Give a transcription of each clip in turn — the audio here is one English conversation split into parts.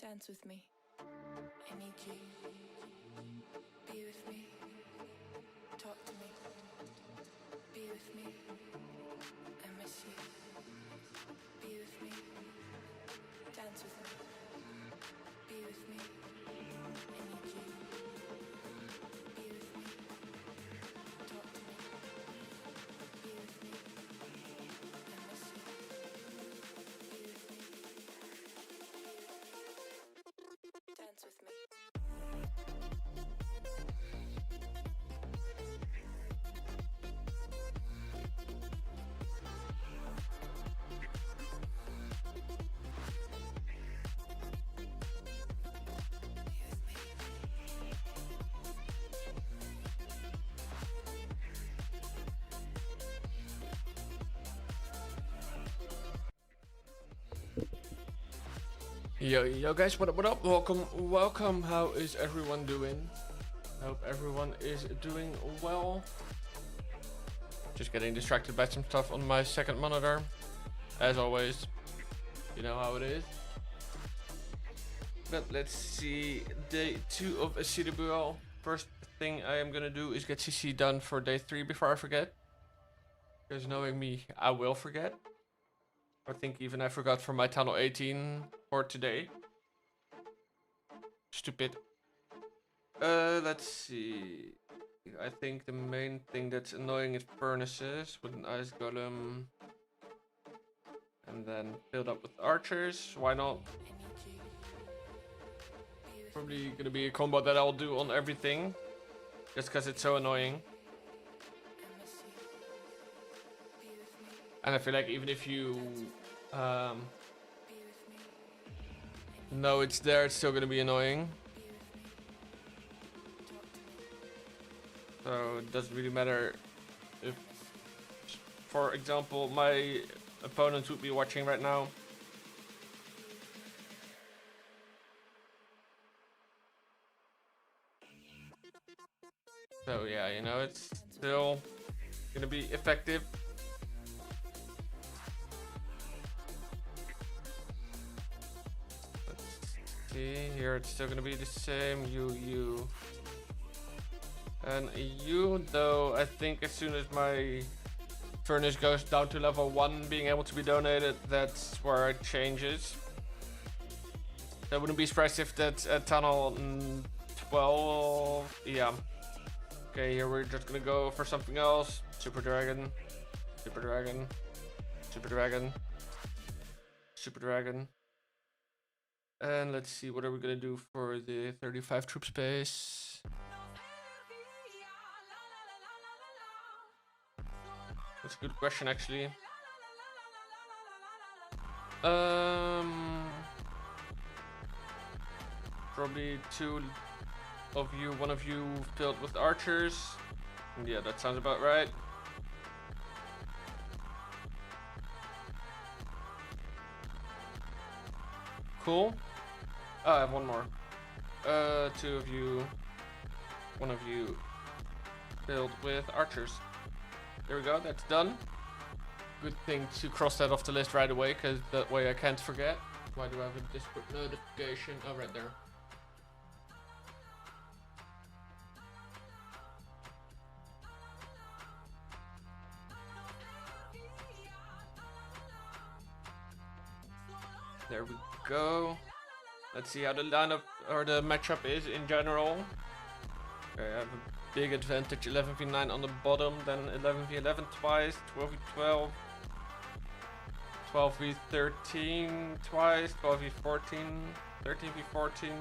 Dance with me. I need you. Be with me. Talk to me. Be with me. I miss you. Be with me. Dance with me. Be with me. I need you. Be with me. Talk to me. Be with me. I miss you. Be with me. Dance with me. Yo guys, what up? Welcome. How is everyone doing? I hope everyone is doing well. Just getting distracted by some stuff on my second monitor. As always, you know how it is. But let's see, day 2 of CWL. First thing I am gonna do is get CC done for day 3 before I forget. Because knowing me, I will forget. I think even I forgot for my tunnel 18 for today. Stupid. Let's see. I think the main thing that's annoying is furnaces with an ice golem. And then filled up with archers. Why not? Probably gonna be a combo that I'll do on everything. Just because it's so annoying. And I feel like even if you know it's there, it's still gonna be annoying. So it doesn't really matter if, for example, my opponents would be watching right now. So yeah, you know, it's still gonna be effective. Here it's still gonna be the same you and you, though I think as soon as my furnace goes down to level 1 being able to be donated, that's where it changes. I wouldn't be surprised if that's at tunnel 12. Yeah, okay, here we're just gonna go for something else. Super dragon, super dragon, super dragon, super dragon. And let's see, what are we gonna do for the 35 troop space? That's a good question, actually. Probably one of you filled with archers. Yeah, that sounds about right. Cool. Oh, I have one more. 2 of you. One of you filled with archers. There we go, that's done. Good thing to cross that off the list right away, because that way I can't forget. Why do I have a Discord notification? Oh, right there. There we go. Let's see how the lineup or the matchup is in general. Okay, I have a big advantage, 11v9 on the bottom, then 11v11 twice, 12v12, 12v13 twice, 12v14, 13v14,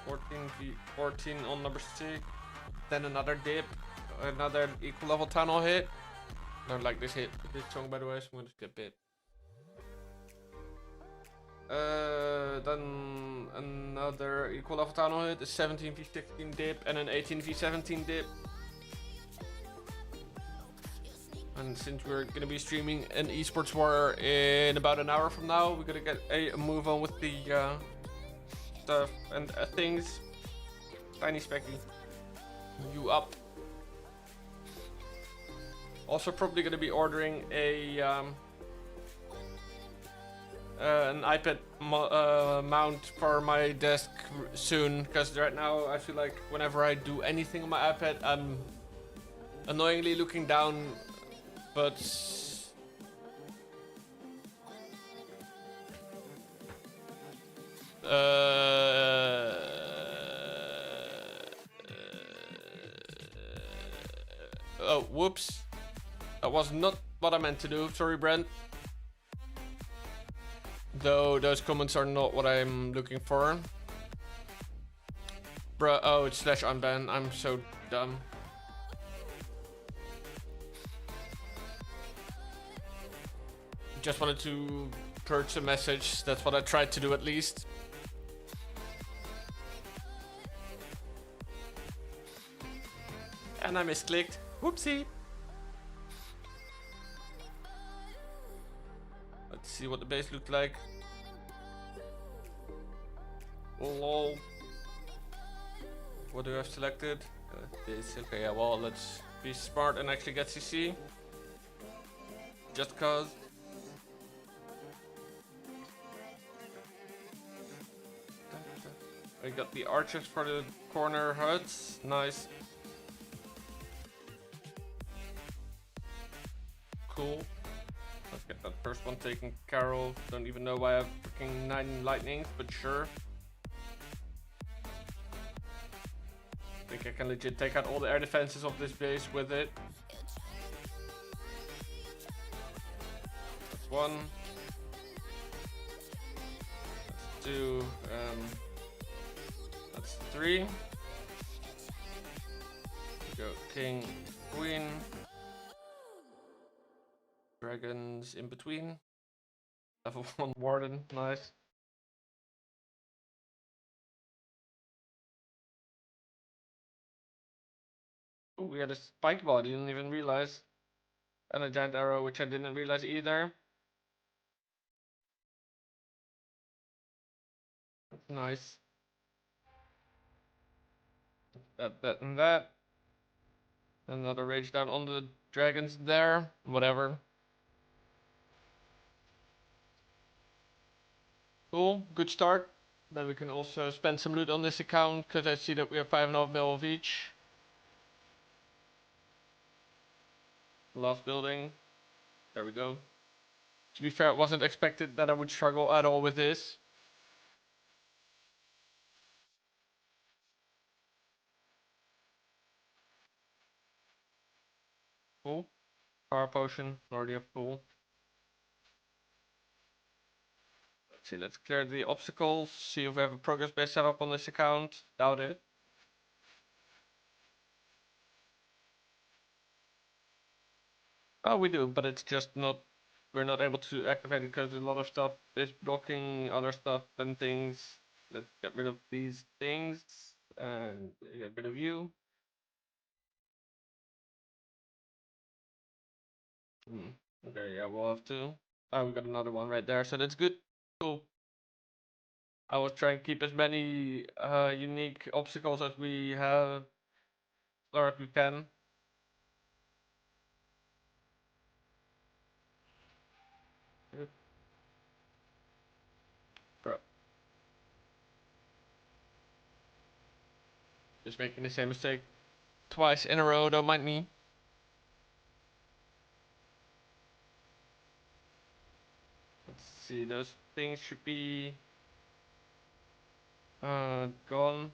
14v14 on number 6, then another dip, another equal level tunnel hit. I don't like this song, by the way, so I'm gonna skip it. Then another equal level tunnel hit, a 17v16 dip and an 18v17 dip. And since we're gonna be streaming an Esports War in about an hour from now, we're gonna get a move on with the stuff and things. Tiny Specky, you up? Also probably gonna be ordering a an iPad mount for my desk soon, because right now I feel like whenever I do anything on my iPad, I'm annoyingly looking down, but oh, whoops. That was not what I meant to do. Sorry, Brent. Though those comments are not what I'm looking for. Bruh, oh, it's slash unban. I'm so dumb. Just wanted to purge the message. That's what I tried to do at least. And I misclicked. Whoopsie. Let's see what the base looked like. Lol. What do I have selected? This. Okay, yeah, well, let's be smart and actually get CC. Just cause. I got the archers for the corner huts. Nice. Cool. Let's get that first one taken care of. Don't even know why I have freaking 9 lightnings, but sure. I think I can legit take out all the air defenses of this base with it. That's one. That's two. That's three. Go king, queen. Dragons in between. Level 1 warden, nice. Oh, we had a spike ball, I didn't even realize. And a giant arrow, which I didn't realize either. Nice. That, and that. Another rage down on the dragons there. Whatever. Cool, good start. Then we can also spend some loot on this account, because I see that we have 5.5 mil of each. Last building. There we go. To be fair, it wasn't expected that I would struggle at all with this. Cool. Power potion, already a full. Let's see, let's clear the obstacles. See if we have a progress base set up on this account. Doubt it. Oh, we do, but it's just not. We're not able to activate it because a lot of stuff is blocking other stuff and things. Let's get rid of these things and get rid of you. Okay, yeah, we'll have to. Oh, we got another one right there, so that's good. Cool. I will try and keep as many unique obstacles as we have, or if we can. Bro. Just making the same mistake twice in a row, don't mind me. Let's see, those things should be gone.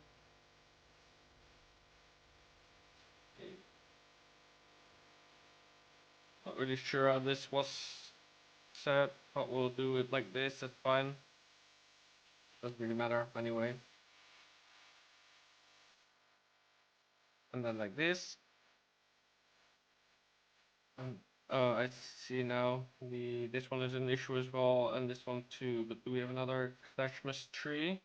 Not really sure how this was set, but we'll do it like this, that's fine. Doesn't really matter anyway. And then like this. I see now. This one is an issue as well, and this one too. But do we have another Clashmas tree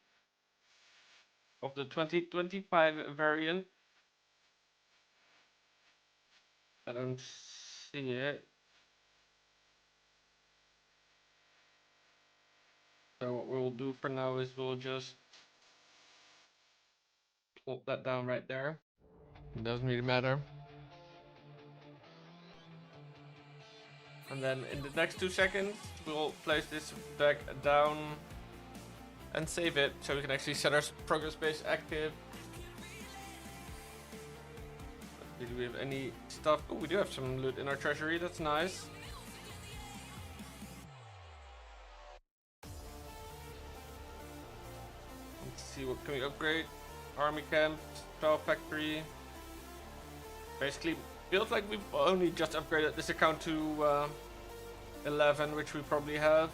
of the 2025 variant? I don't see it. So what we'll do for now is we'll just plop that down right there. It doesn't really matter. And then in the next 2 seconds, we'll place this back down and save it so we can actually set our progress base active. Do we have any stuff? Oh, we do have some loot in our treasury. That's nice. Let's see, what can we upgrade? Army camp, spell factory. Basically, feels like we've only just upgraded this account to 11, which we probably have.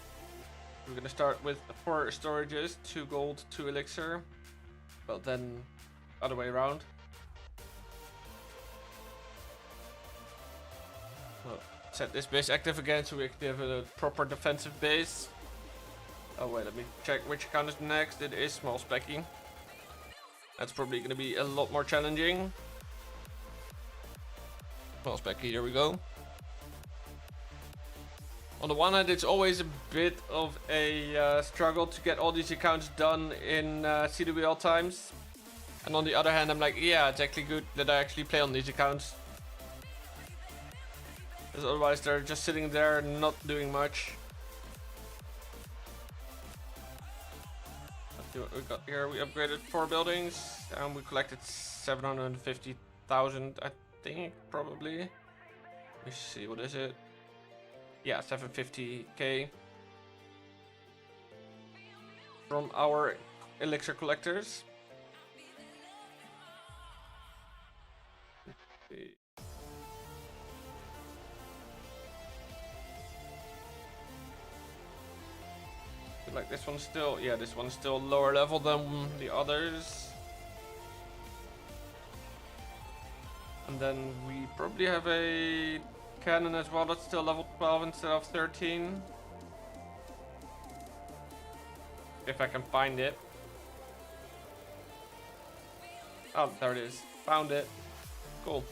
We're gonna start with 4 storages, 2 gold, 2 elixir. Well, then other way around. Well, set this base active again so we actually have a proper defensive base. Oh wait, let me check which account is next. It is small specky. That's probably gonna be a lot more challenging. Small specky, here we go. On the one hand, it's always a bit of a struggle to get all these accounts done in CWL times. And on the other hand, I'm like, yeah, it's actually good that I actually play on these accounts. Because otherwise they're just sitting there not doing much. Let's see what we got here. We upgraded 4 buildings and we collected 750,000, I think, probably. Let me see, what is it? Yeah, 750k from our elixir collectors. Let's see. Like this one's still, yeah, this one's still lower level than the others. And then we probably have a cannon as well that's still level 12 instead of 13. If I can find it. Oh, there it is. Found it. Cool.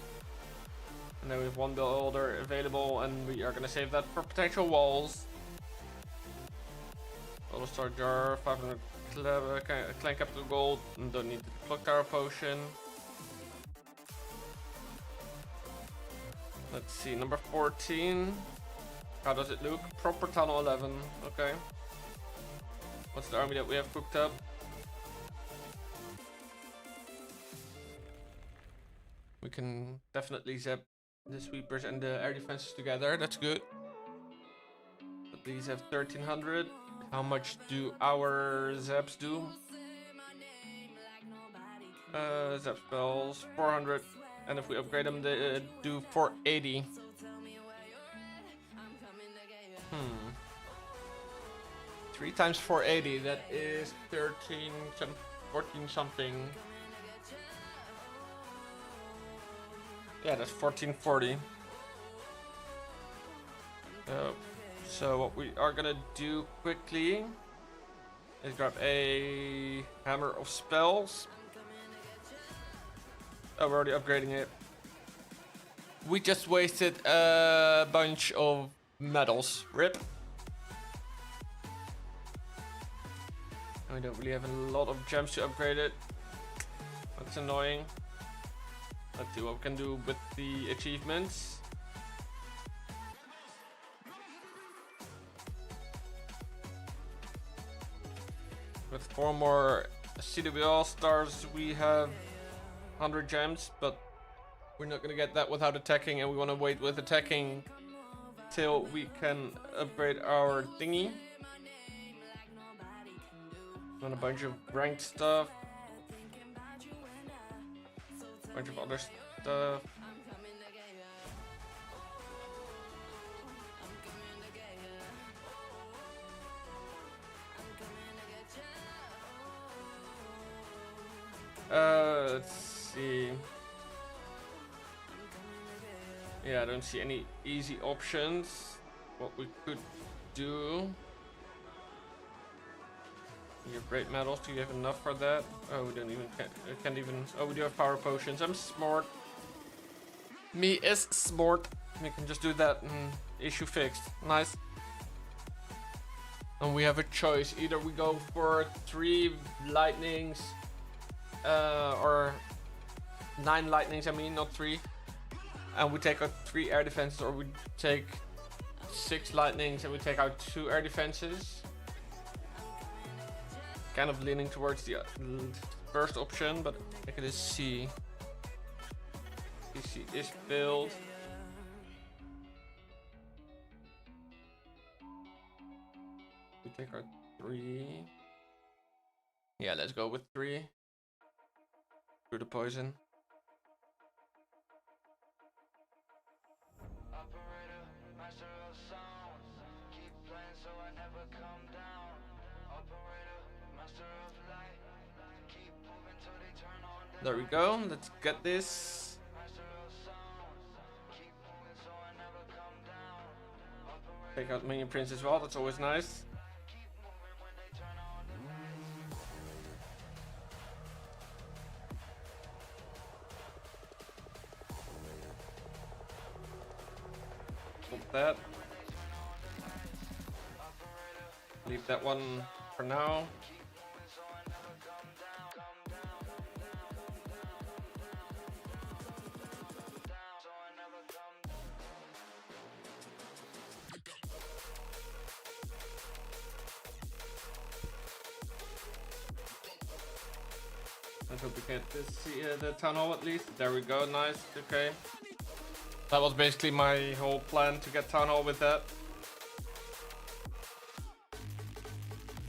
And then we have 1 builder available and we are going to save that for potential walls. Auto star jar, 500 clan capital gold, and don't need the clock tower potion. Let's see, number 14. How does it look? Proper tunnel 11. Okay. What's the army that we have cooked up? We can definitely zap the sweepers and the air defenses together. That's good. But these have 1300. How much do our zaps do? Zap spells 400, and if we upgrade them, they do 480. 3 times 480, that is 13, 14 something. Yeah, that's 1440. So what we are gonna do quickly is grab a hammer of spells. Oh, we're already upgrading it. We just wasted a bunch of medals. RIP. And we don't really have a lot of gems to upgrade it. That's annoying. Let's see what we can do with the achievements. With 4 more CWL stars, we have 100 gems, but we're not gonna get that without attacking, and we want to wait with attacking till we can upgrade our thingy. And a bunch of ranked stuff, a bunch of other stuff. Let's see. Yeah, I don't see any easy options. What we could do. You have great medals. Do you have enough for that? Oh, we don't even can't even. Oh, we do have power potions. I'm smart. Me is smart. We can just do that and issue fixed. Nice. And we have a choice. Either we go for 3 lightnings. Or 9 lightnings, I mean, not 3. And we take out 3 air defenses, or we take 6 lightnings and we take out 2 air defenses. Kind of leaning towards the first option, but I can just see. PC is built. We take our 3. Yeah, let's go with 3. Through the poison. There we go. Let's get this. Take out Minion Prince as well. That's always nice. Put that. Leave that one for now. Let's hope we get this the town hall at least. There we go, nice, okay. That was basically my whole plan, to get town hall with that.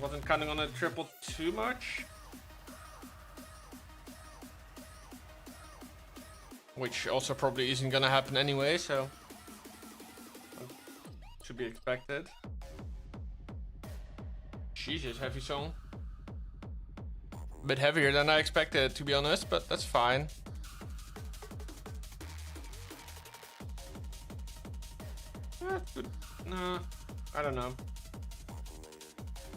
Wasn't counting on a triple too much. Which also probably isn't gonna happen anyway, so should be expected. Jesus, heavy song. A bit heavier than I expected, to be honest, but that's fine. Good. No, I don't know.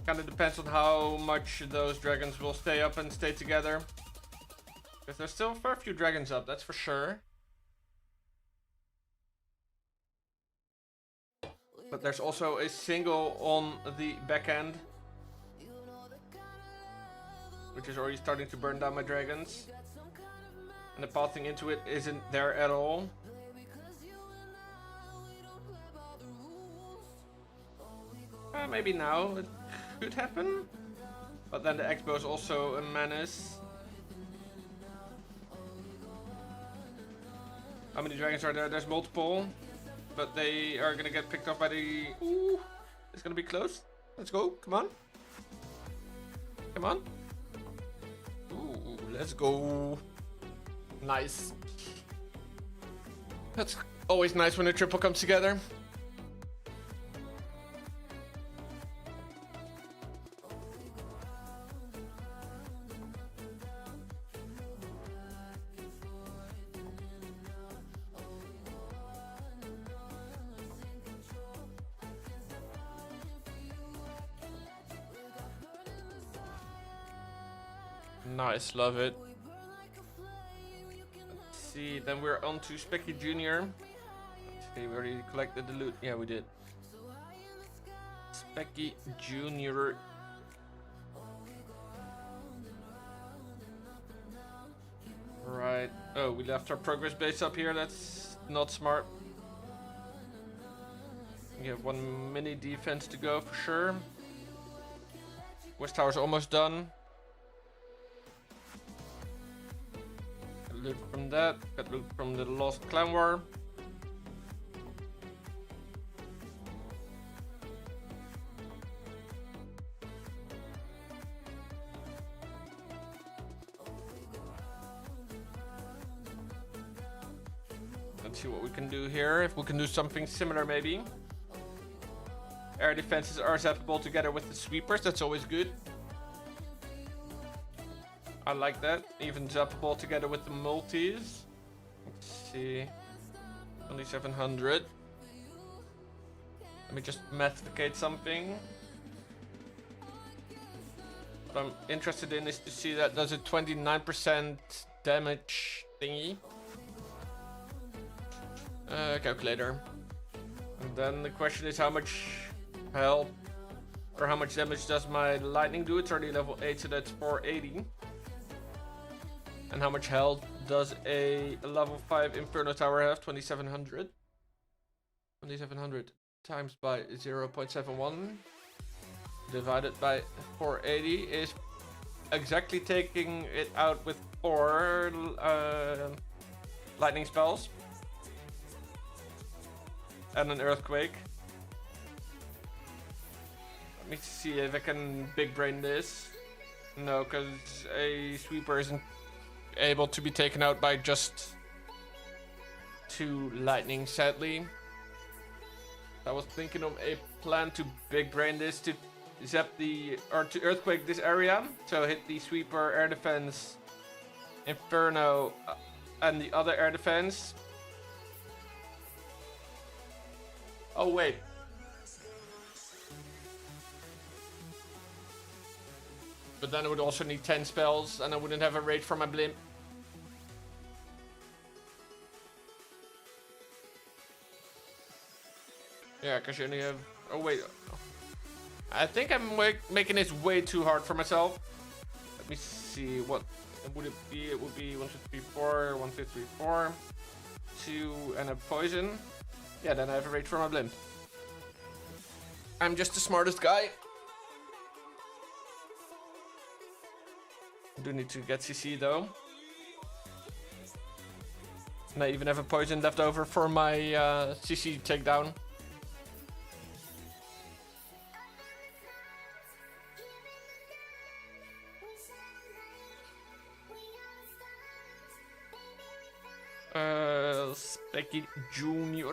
Kind of depends on how much those dragons will stay up and stay together. Because there's still a fair few dragons up, that's for sure. But there's also a single on the back end, which is already starting to burn down my dragons. And the pathing into it isn't there at all. Maybe now it could happen. But then the X-bow is also a menace. How many dragons are there? There's multiple. But they are gonna get picked off by the... Ooh, it's gonna be close. Let's go, come on. Come on. Ooh, let's go. Nice. That's always nice when a triple comes together. Nice, love it. Let's see, then we're on to Specky Jr. Okay, we already collected the loot. Yeah, we did. Specky Jr. Right. Oh, we left our progress base up here. That's not smart. We have one mini defense to go for sure. West Tower's almost done. Loot from that, got loot from the Lost Clan War. Let's see what we can do here, if we can do something similar maybe. Air defenses are zappable together with the sweepers, that's always good. I like that. Even zappable together with the multis. Let's see. 2700. Let me just mathicate something. What I'm interested in is to see that does a 29% damage thingy. Calculator. And then the question is how much health or how much damage does my lightning do? It's already level 8, so that's 480. And how much health does a level 5 Inferno Tower have? 2700. 2700. times by 0.71 divided by 480 is exactly taking it out with 4 lightning spells and an earthquake. Let me see if I can big brain this. No, because a sweeper isn't able to be taken out by just 2 lightning, sadly. I was thinking of a plan to big brain this to zap to earthquake this area. So hit the sweeper, air defense, inferno, and the other air defense. Oh wait. But then I would also need 10 spells and I wouldn't have a raid for my blimp. Yeah, because you only have... Oh wait. I think I'm making this way too hard for myself. Let me see, what would it be? It would be 1, 2, 3, 4, 1, 2, 3, 4, 2, and a poison. Yeah, then I have a raid for my blimp. I'm just the smartest guy. I do need to get CC though. And I even have a poison left over for my CC takedown. Specky Junior.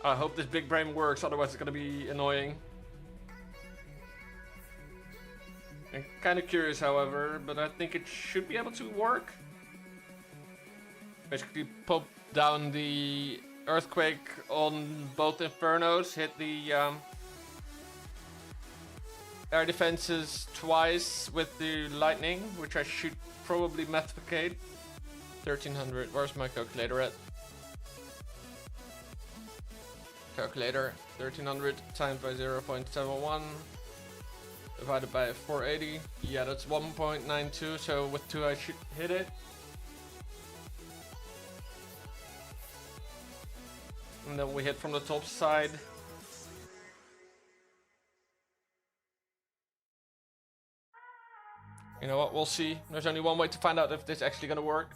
I hope this big brain works, otherwise it's gonna be annoying. I'm kind of curious, however, but I think it should be able to work. Basically, pop down the earthquake on both infernos, hit the air defenses twice with the lightning, which I should probably methodicate. 1300. Where's my calculator at? Calculator. 1300 times by 0.71 divided by 480. Yeah, that's 1.92. So with 2 I should hit it. And then we hit from the top side. You know what, we'll see. There's only one way to find out if this is actually gonna work.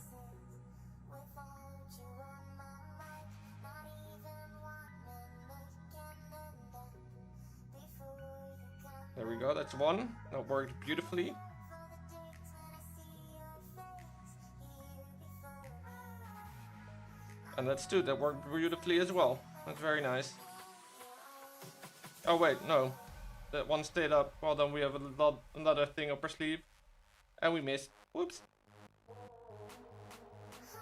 There we go, that's 1. That worked beautifully. And that's 2, that worked beautifully as well. That's very nice. Oh wait, no. That one stayed up. Well, then we have another thing up our sleeve. And we missed. Whoops.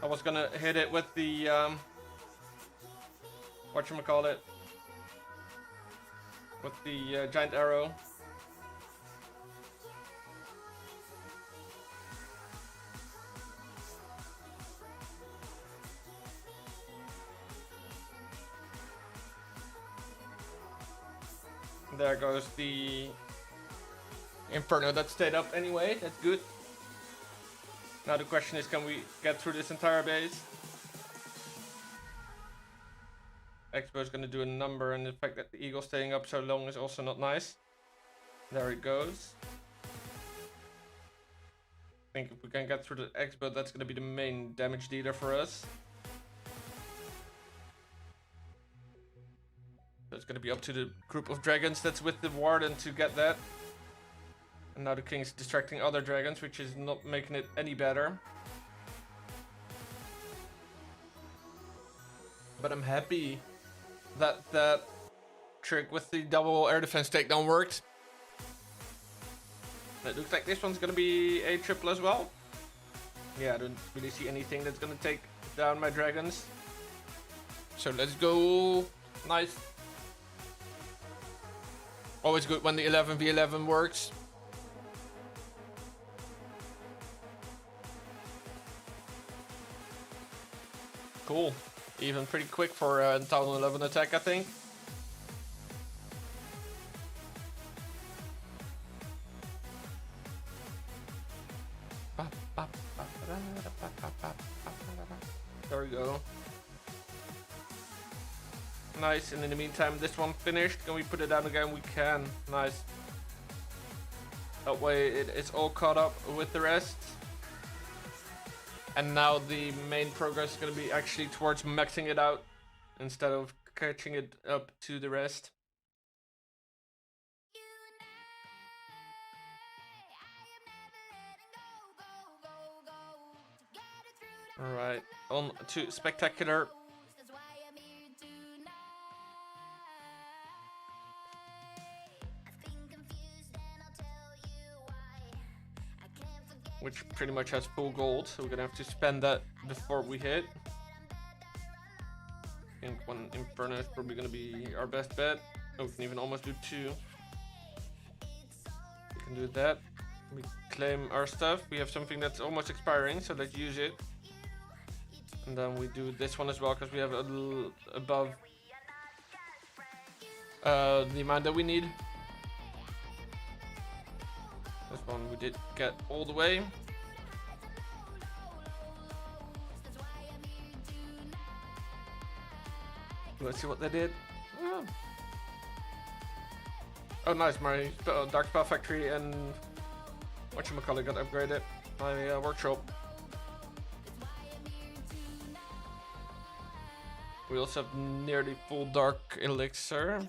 I was gonna hit it with the, whatchamacallit. With the giant arrow. There goes the Inferno that stayed up anyway. That's good. Now the question is, can we get through this entire base? Expo is going to do a number, and the fact that the eagle staying up so long is also not nice. There it goes. I think if we can get through the Expo, that's going to be the main damage dealer for us. So it's going to be up to the group of dragons that's with the warden to get that. And now the king's distracting other dragons, which is not making it any better. But I'm happy that that trick with the double air defense takedown worked. It looks like this one's going to be a triple as well. Yeah, I don't really see anything that's going to take down my dragons. So let's go. Nice. Always good when the 11v11 works. Cool. Even pretty quick for a Town 11 attack, I think. we go. Nice, and in the meantime, this one finished. Can we put it down again? We can. Nice. That way it's all caught up with the rest. And now the main progress is going to be actually towards maxing it out instead of catching it up to the rest. Alright, on to spectacular. Which pretty much has full gold, so we're gonna have to spend that before we hit. I think one Inferno is probably gonna be our best bet. Oh, we can even almost do two. We can do that. We claim our stuff. We have something that's almost expiring, so let's use it. And then we do this one as well, because we have a little above the amount that we need. This one we did get all the way. Let's see what they did. Oh nice, my Dark Spell Factory and whatchamacallit got upgraded. My workshop. We also have nearly full Dark Elixir.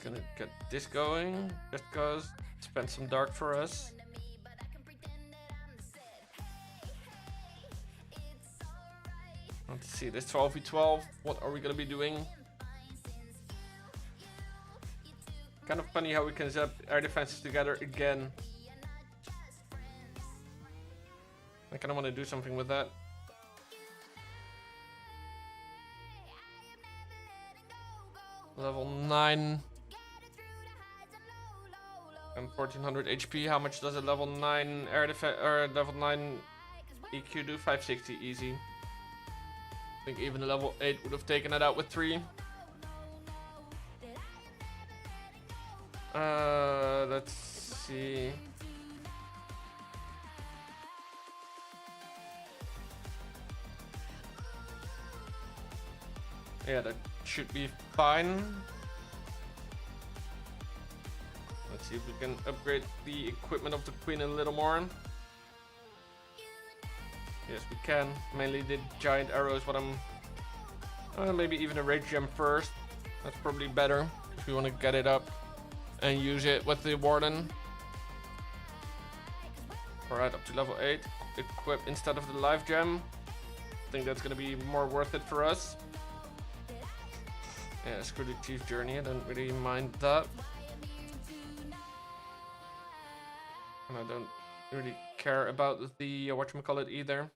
Gonna get this going just because. Spend some dark for us. Let's see, this 12v12, what are we gonna be doing? Kind of funny how we can zap air defenses together again. I kinda wanna do something with that. Level 9. And 1400 HP. How much does a level 9 air defense or level 9 EQ do? 560 easy. I think even a level 8 would have taken it out with 3. Let's see. Yeah, that should be fine. Let's see if we can upgrade the equipment of the Queen a little more. Yes, we can. Mainly the giant arrows, but I'm maybe even a rage gem first. That's probably better if we want to get it up and use it with the Warden. Alright, up to level 8. Equip instead of the life gem. I think that's gonna be more worth it for us. Yeah, screw the Chief Journey. I don't really mind that. And I don't really care about the whatchamacallit either.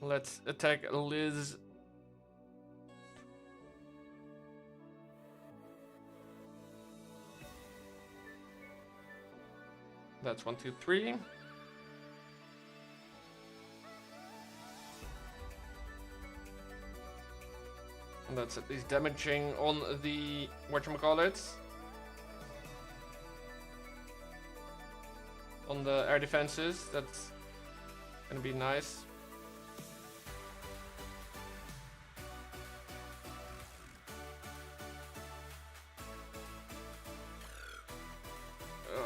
Let's attack Liz. That's 1, 2, 3. And that's at least damaging on the whatchamacallit. On the air defenses, that's gonna be nice.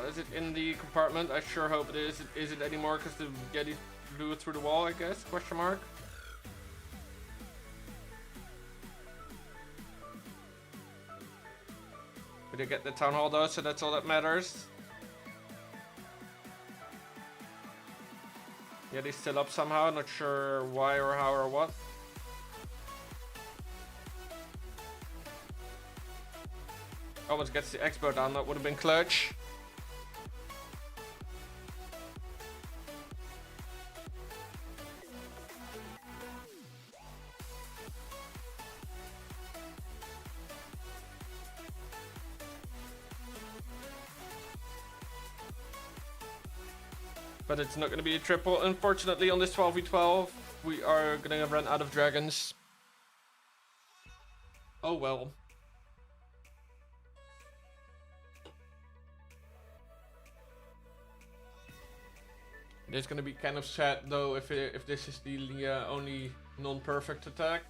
Is it in the compartment? I sure hope it is. Is it anymore because the Yeti blew it through the wall, I guess? Question mark. We did get the town hall though, so that's all that matters. Yeti's still up somehow, not sure why or how or what. Almost gets the expo down, that would have been clutch. But it's not going to be a triple. Unfortunately, on this 12v12, we are going to run out of dragons. Oh well. It's gonna be kind of sad though if this is the only non-perfect attack.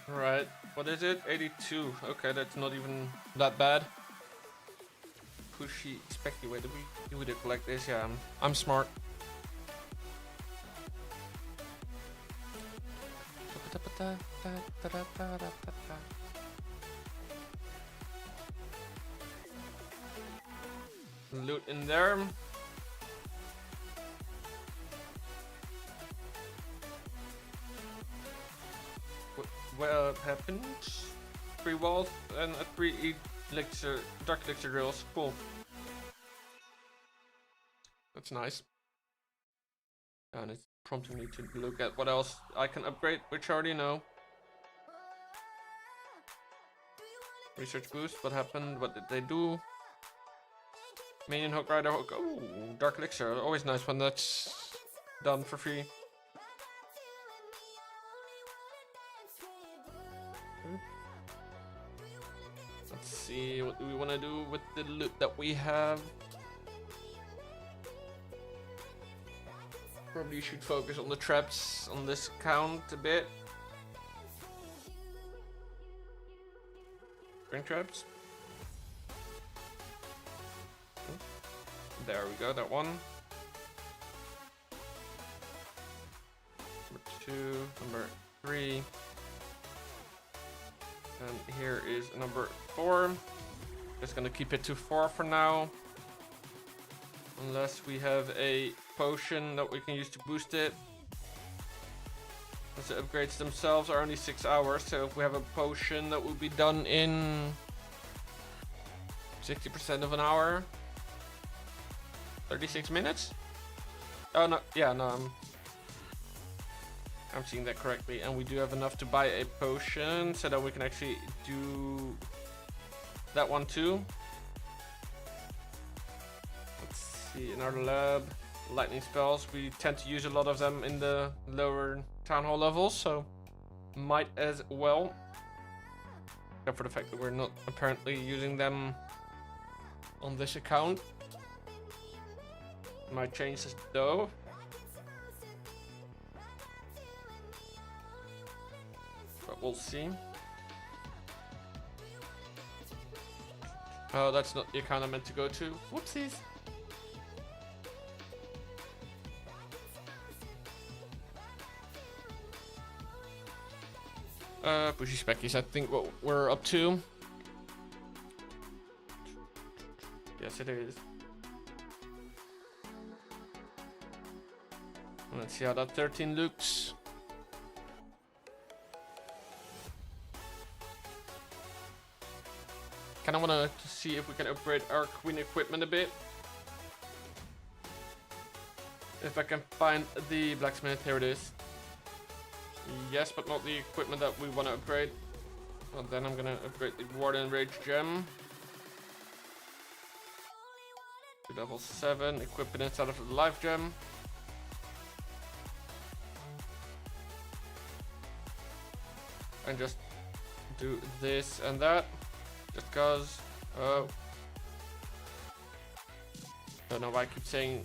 Right, what is it? 82. Okay, that's not even that bad. Pushy, specky. Wait, do we collect this? Yeah, I'm smart. Loot in there. What happened? 3 walls and a 3 elixir, dark elixir drills. Cool. That's nice. And it's prompting me to look at what else I can upgrade, which I already know. Research boost. What happened? What did they do? Minion hook, rider hook. Oh, dark elixir. Always nice when that's done for free. Let's see, what do we want to do with the loot that we have? Probably should focus on the traps on this account a bit. Spring traps. There we go, that one. Number 2, number 3. And here is number 4. Just gonna keep it to 4 for now. Unless we have a potion that we can use to boost it. Because the upgrades themselves are only 6 hours. So if we have a potion that will be done in 60% of an hour. 36 minutes? Oh no, yeah, no, I'm seeing that correctly. And we do have enough to buy a potion so that we can actually do that one too. Let's see, in our lab, lightning spells, we tend to use a lot of them in the lower town hall levels, so might as well. Except for the fact that we're not apparently using them on this account. Might change this though. But we'll see. Oh, that's not the account I meant to go to. Whoopsies. Pushy speckies, I think what we're up to. Yes, it is. Let's see how that 13 looks. Kinda wanna see if we can upgrade our queen equipment a bit. If I can find the blacksmith, here it is. Yes, but not the equipment that we wanna upgrade. Well, then I'm gonna upgrade the Warden Rage Gem. To level 7, equip it inside of the Life Gem. And just do this and that. Just cause. Oh. Don't know why I keep saying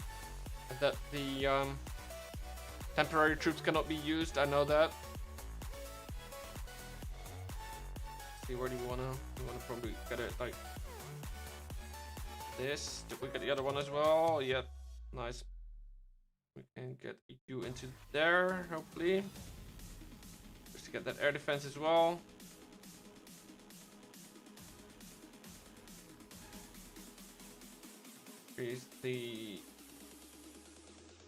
that the temporary troops cannot be used. I know that. Let's see, where do you wanna? You wanna probably get it like this. Did we get the other one as well? Yeah, nice. We can get you into there, hopefully. Just to get that air defense as well. Here's the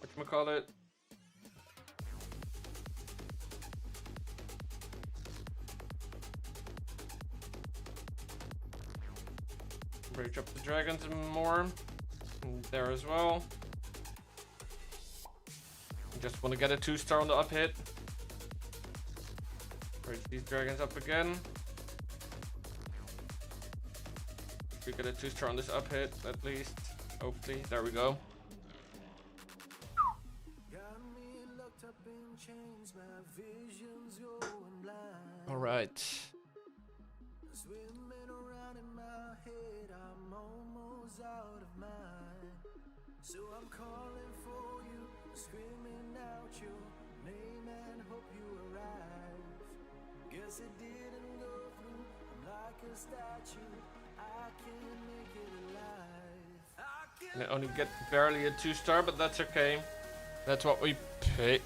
whatchamacallit. Breach up the dragons more. And there as well. Just want to get a 2-star on the up hit. Breach these dragons up again. We get a 2-star on this up hit at least. Hopefully. There we go. Alright. So I'm calling for you, screaming out your name and hope you arrive. Guess it didn't go through, I'm like a statue, I can't make it alive. And I only get barely a 2-star, but that's okay. That's what we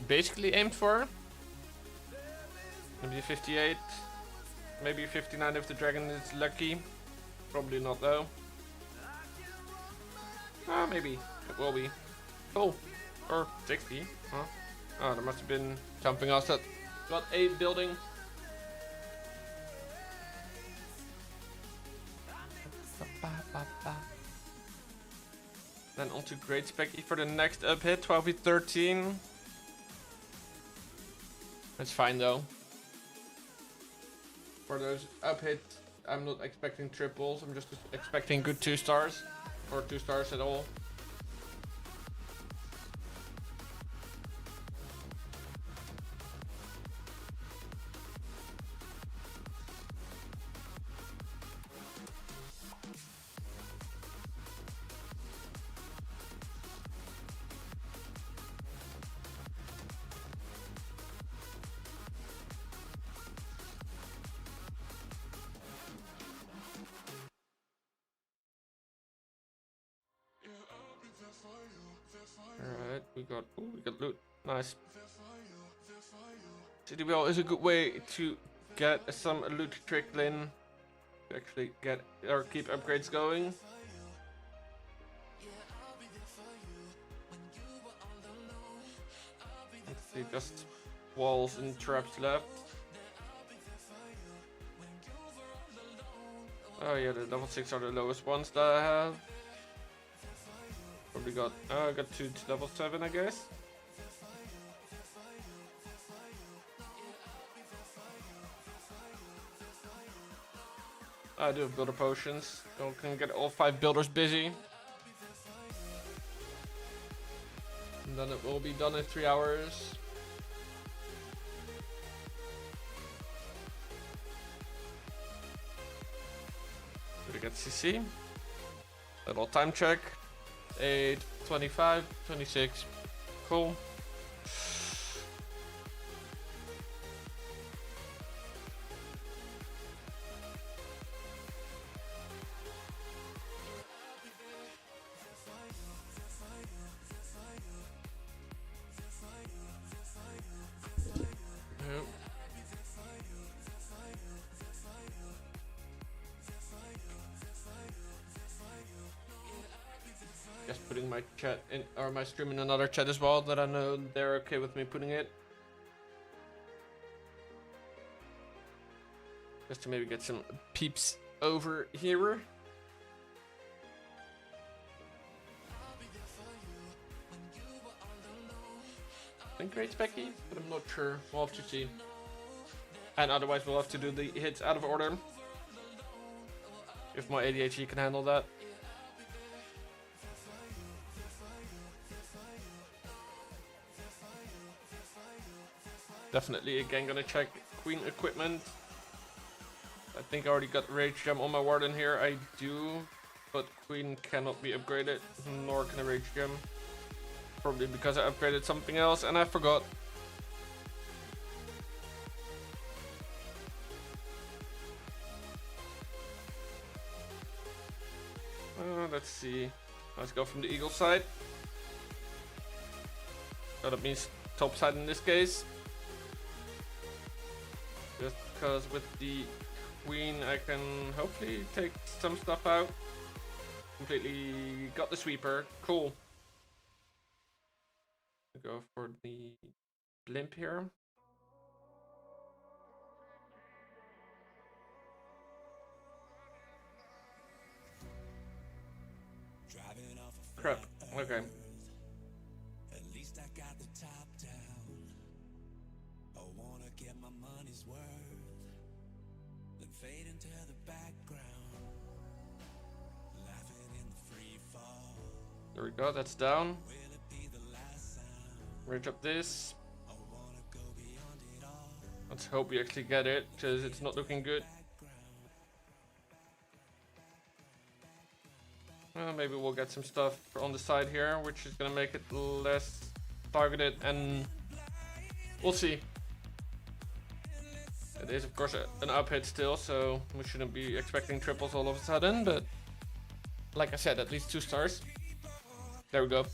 basically aimed for. Maybe 58, maybe 59 if the dragon is lucky. Probably not though. Ah, maybe it will be. Oh, or 60, huh? Oh, there must have been something else that got a building. Then on to Great Specky for the next up hit, 12v13. That's fine though. For those up hits, I'm not expecting triples, I'm just expecting good 2-stars. Or 2 stars at all. Alright, we got loot. Nice. City Wheel is a good way to get some loot trickling. To actually get or keep upgrades going. Let's see, just walls and traps left. Oh yeah, the level 6 are the lowest ones that I have. Probably got, I got 2 to level 7, I guess. I do have builder potions, so I can get all 5 builders busy. And then it will be done in 3 hours. We get CC. Little time check. 8, 25, 26. Cool. Just putting my chat in, or my stream in another chat as well, that I know they're okay with me putting it. Just to maybe get some peeps over here. I think Great Specky, but I'm not sure. We'll have to see. And otherwise we'll have to do the hits out of order. If my ADHD can handle that. Definitely again gonna check Queen equipment. I think I already got Rage Gem on my Warden here. I do, but Queen cannot be upgraded, nor can a Rage Gem. Probably because I upgraded something else and I forgot. Let's see. Let's go from the eagle side. So that means top side in this case. Just because with the queen I can hopefully take some stuff out. Completely got the sweeper. Cool. Go for the blimp here. crap. Okay. At least I got the top down. I wanna get my money's worth, then fade into the background, laughing in the free fall. There we go, that's down. Will it be the last sound? Range up this. I wanna go beyond it all. Let's hope we actually get it, because it's not looking good. Maybe we'll get some stuff on the side here, which is gonna make it less targeted, and we'll see. It is of course an up hit still, so we shouldn't be expecting triples all of a sudden, but like I said, at least 2 stars. There we go.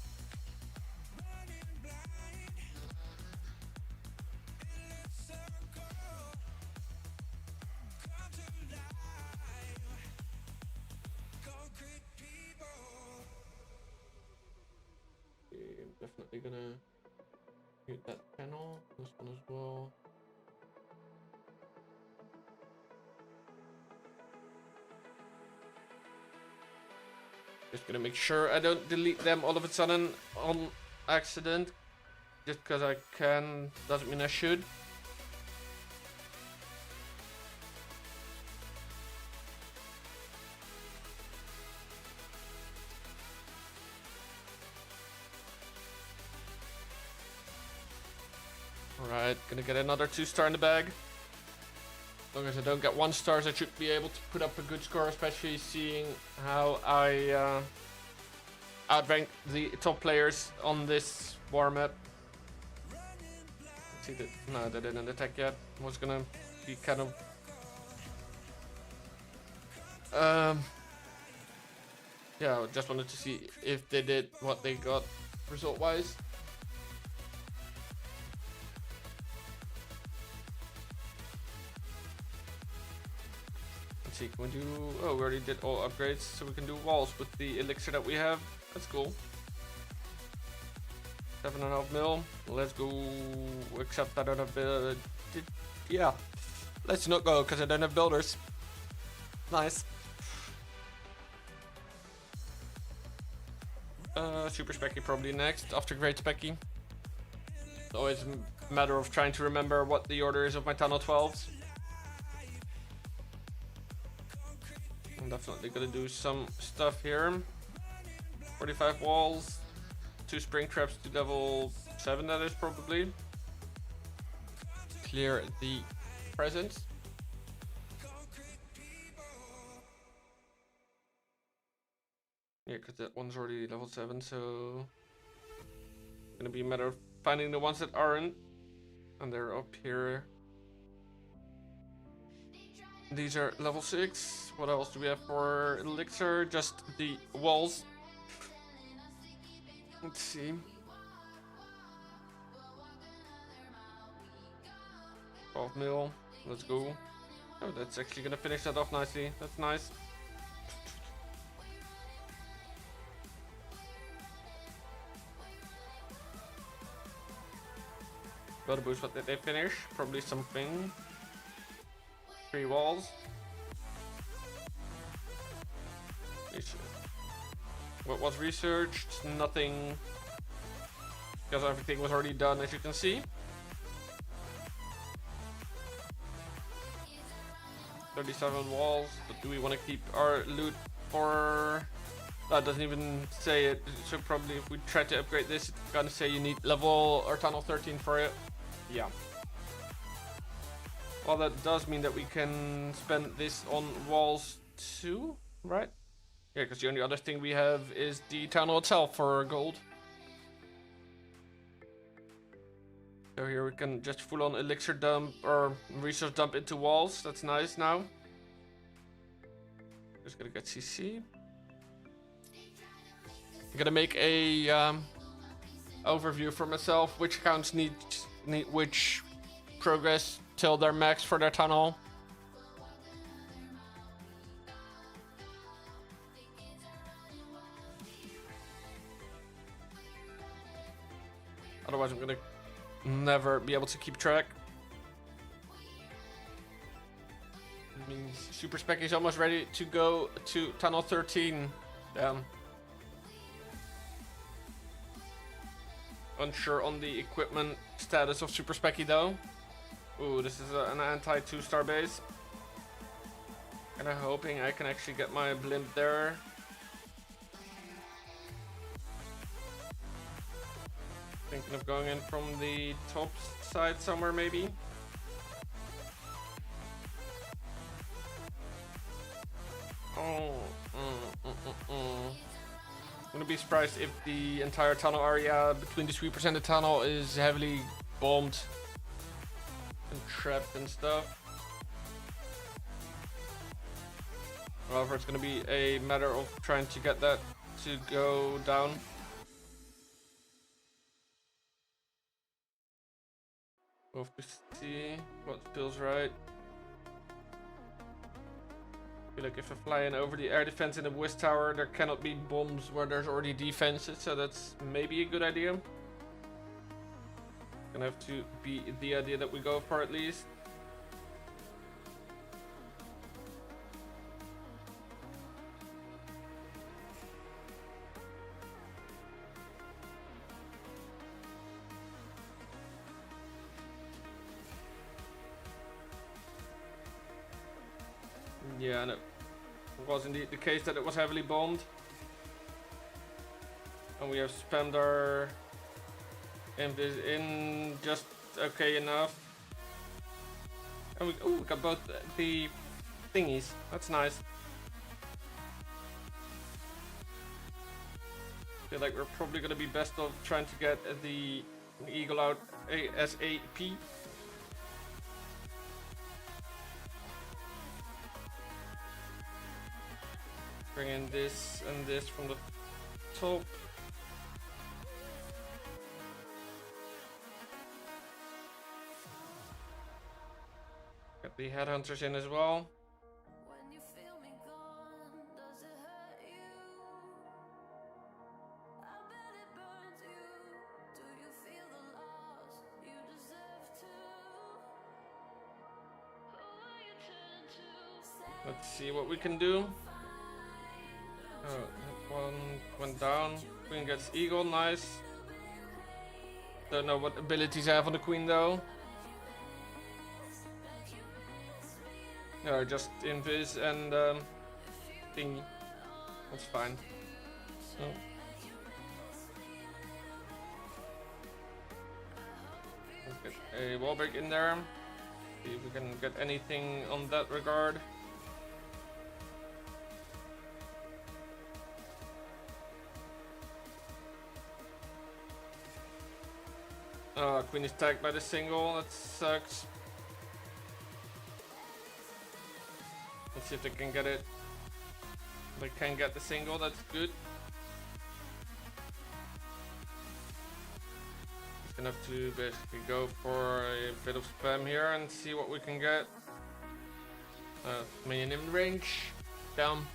Definitely gonna hit that panel, this one as well. Just gonna make sure I don't delete them all of a sudden on accident. Just because I can doesn't mean I should. Alright, gonna get another 2-star in the bag. As long as I don't get 1 stars, I should be able to put up a good score, especially seeing how I outrank the top players on this war map. Let's see that. No, they didn't attack yet. Was gonna be kind of yeah, just wanted to see if they did what they got result wise. Can we do? Oh, we already did all upgrades, so we can do walls with the elixir that we have. That's cool. 7.5 mil. Let's go. Except I don't have yeah. Let's not go because I don't have builders. Nice. Super Specky probably next after Great Specky. It's always a matter of trying to remember what the order is of my Tunnel 12s. I'm definitely gonna do some stuff here. 45 walls, 2 spring traps to level 7, that is probably. Clear the presence. Yeah, because that one's already level 7, so it's gonna be a matter of finding the ones that aren't. And they're up here. These are level 6. What else do we have for elixir? Just the walls. Let's see. 12 mil. Let's go. Oh, that's actually gonna finish that off nicely. That's nice. Got a boost. What did they finish? Probably something. 3 walls. What was researched? Nothing, because everything was already done, as you can see. 37 walls, but do we want to keep our loot for... That doesn't even say it, so probably if we try to upgrade this, it's gonna say you need level or tunnel 13 for it. Yeah. Well, that does mean that we can spend this on walls too, right? Yeah, because the only other thing we have is the tunnel itself for gold. So here we can just full on elixir dump or resource dump into walls. That's nice now. Just gonna get CC. I'm gonna make a overview for myself. Which accounts need which progress till they're max for their tunnel. Otherwise, I'm gonna never be able to keep track. It means Super Spec is almost ready to go to Tunnel 13. Damn. unsure on the equipment status of Super Specky though. Ooh, this is an anti 2-star base. And I'm hoping I can actually get my blimp there. Thinking of going in from the top side somewhere maybe. Oh, I'm gonna be surprised if the entire tunnel area between the sweepers and the tunnel is heavily bombed and trapped and stuff. However, it's gonna be a matter of trying to get that to go down. We'll have to see what feels right. I feel like if I fly in over the air defense in the West Tower, there cannot be bombs where there's already defenses, so that's maybe a good idea. Gonna have to be the idea that we go for at least. Yeah, and it was indeed the case that it was heavily bombed. And we have spammed our invis in just okay enough. And we got both the thingies. That's nice. Feel like we're probably gonna be best off trying to get the eagle out ASAP. Bring in this and this from the top. Get the headhunters in as well. When you feel me gone, does it hurt you? I bet it burns you. Do you feel the loss you deserve to? Who are you turning to? Let's see what we can do. Oh, that one went down. Queen gets eagle, nice. Don't know what abilities I have on the queen though. No, just invis and thingy. That's fine. So. Let's get a wall break in there. See if we can get anything on that regard. Queen is tagged by the single, that sucks. Let's see if they can get it. They can get the single, that's good. Just gonna have to basically go for a bit of spam here and see what we can get. Minion in range. Down.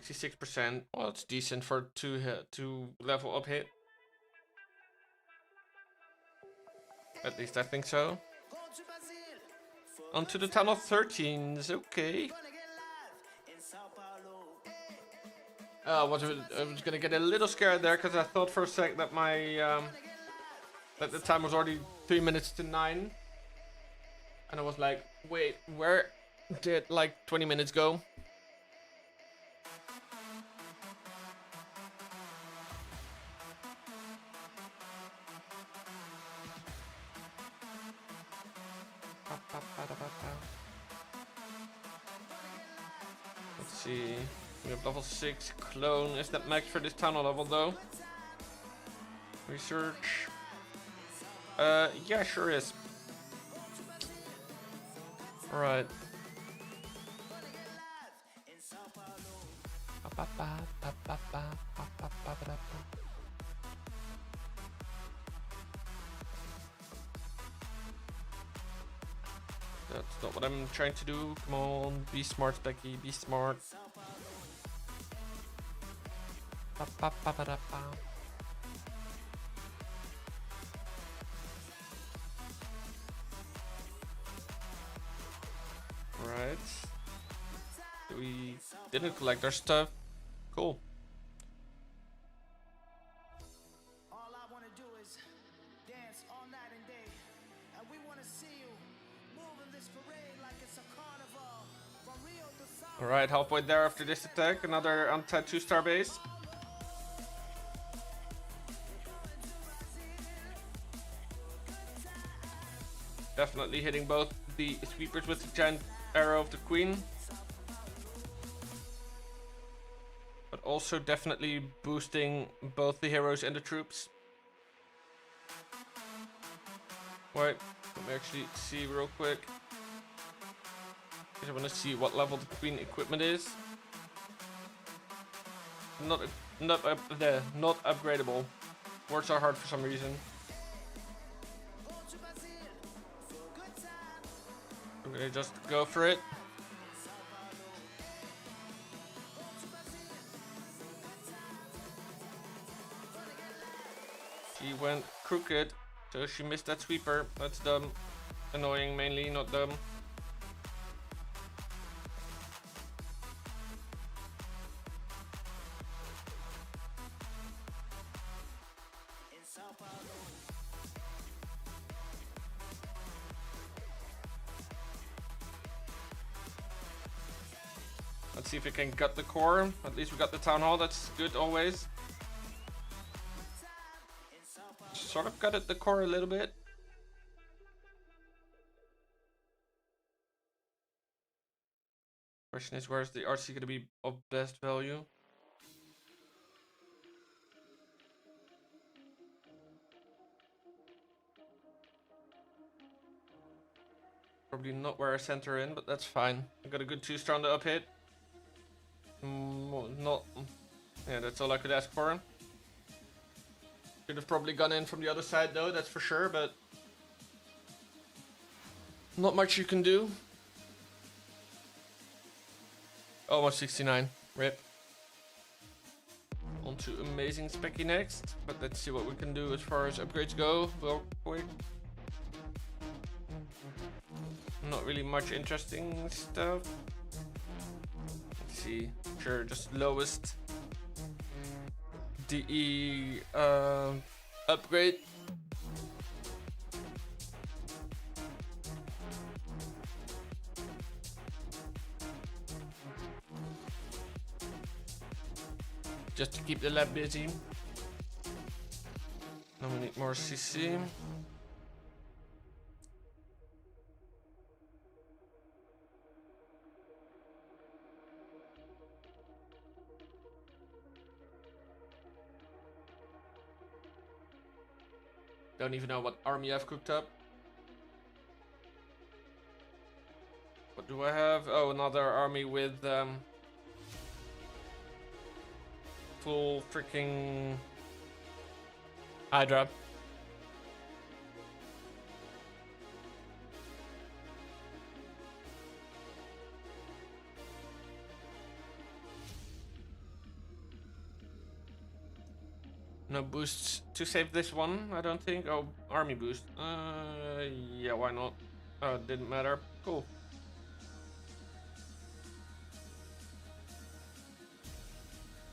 %. Well, it's decent for two level up hit. At least I think so. Onto the tunnel 13s, okay. I was gonna get a little scared there because I thought for a sec that my that the time was already 3 minutes to 9, and I was like, wait, where did like 20 minutes go? Let's see. We have level 6 clone. Is that max for this tunnel level though? Research. Yeah, sure is. Alright. That's not what I'm trying to do. Come on, be smart, Becky. Be smart. we didn't collect our stuff. Cool. All I wanna do is dance all night and day. And we wanna see you moving this parade like it's a carnival. From Rio to Sao Alright, halfway there after this attack. Another untied 2-star base. Definitely hitting both the sweepers with the giant arrow of the queen. But also definitely boosting both the heroes and the troops. Wait, let me actually see real quick. Because I want to see what level the queen equipment is. Not upgradable. Words are hard for some reason. I'm gonna just go for it. She went crooked, so she missed that sweeper. That's dumb. Annoying mainly, not dumb. Let's see if we can gut the core. At least we got the town hall. That's good always. Sort of gutted the core a little bit. Question is, where's the RC going to be of best value? Probably not where I center in, but that's fine. I got a good 2-star on the up hit. Yeah, that's all I could ask for. Should have probably gone in from the other side though, that's for sure, but not much you can do. Almost 69. Rip. On to amazing Specky next, but let's see what we can do as far as upgrades go real quick. Not really much interesting stuff. Let's see. Sure, just lowest DE upgrade. Just to keep the lab busy. Now we need more CC. Don't even know what army I've cooked up. What do I have? Oh, another army with full freaking Hydra. No boosts to save this one, I don't think. Oh, army boost. Yeah, why not? Oh, it didn't matter. Cool.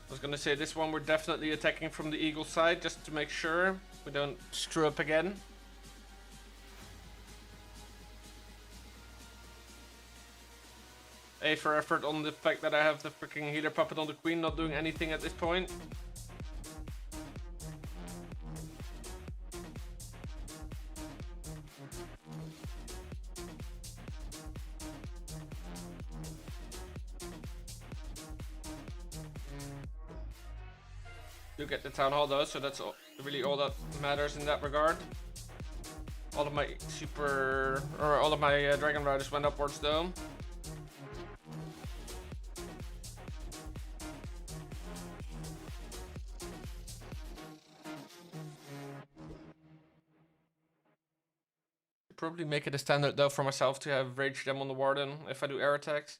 I was gonna say this one we're definitely attacking from the eagle side just to make sure we don't screw up again. A for effort on the fact that I have the freaking healer puppet on the queen not doing anything at this point. Do get the town hall though, so that's really all that matters in that regard. All of my all of my dragon riders went upwards though. Probably make it a standard though for myself to have rage gem on the warden if I do air attacks.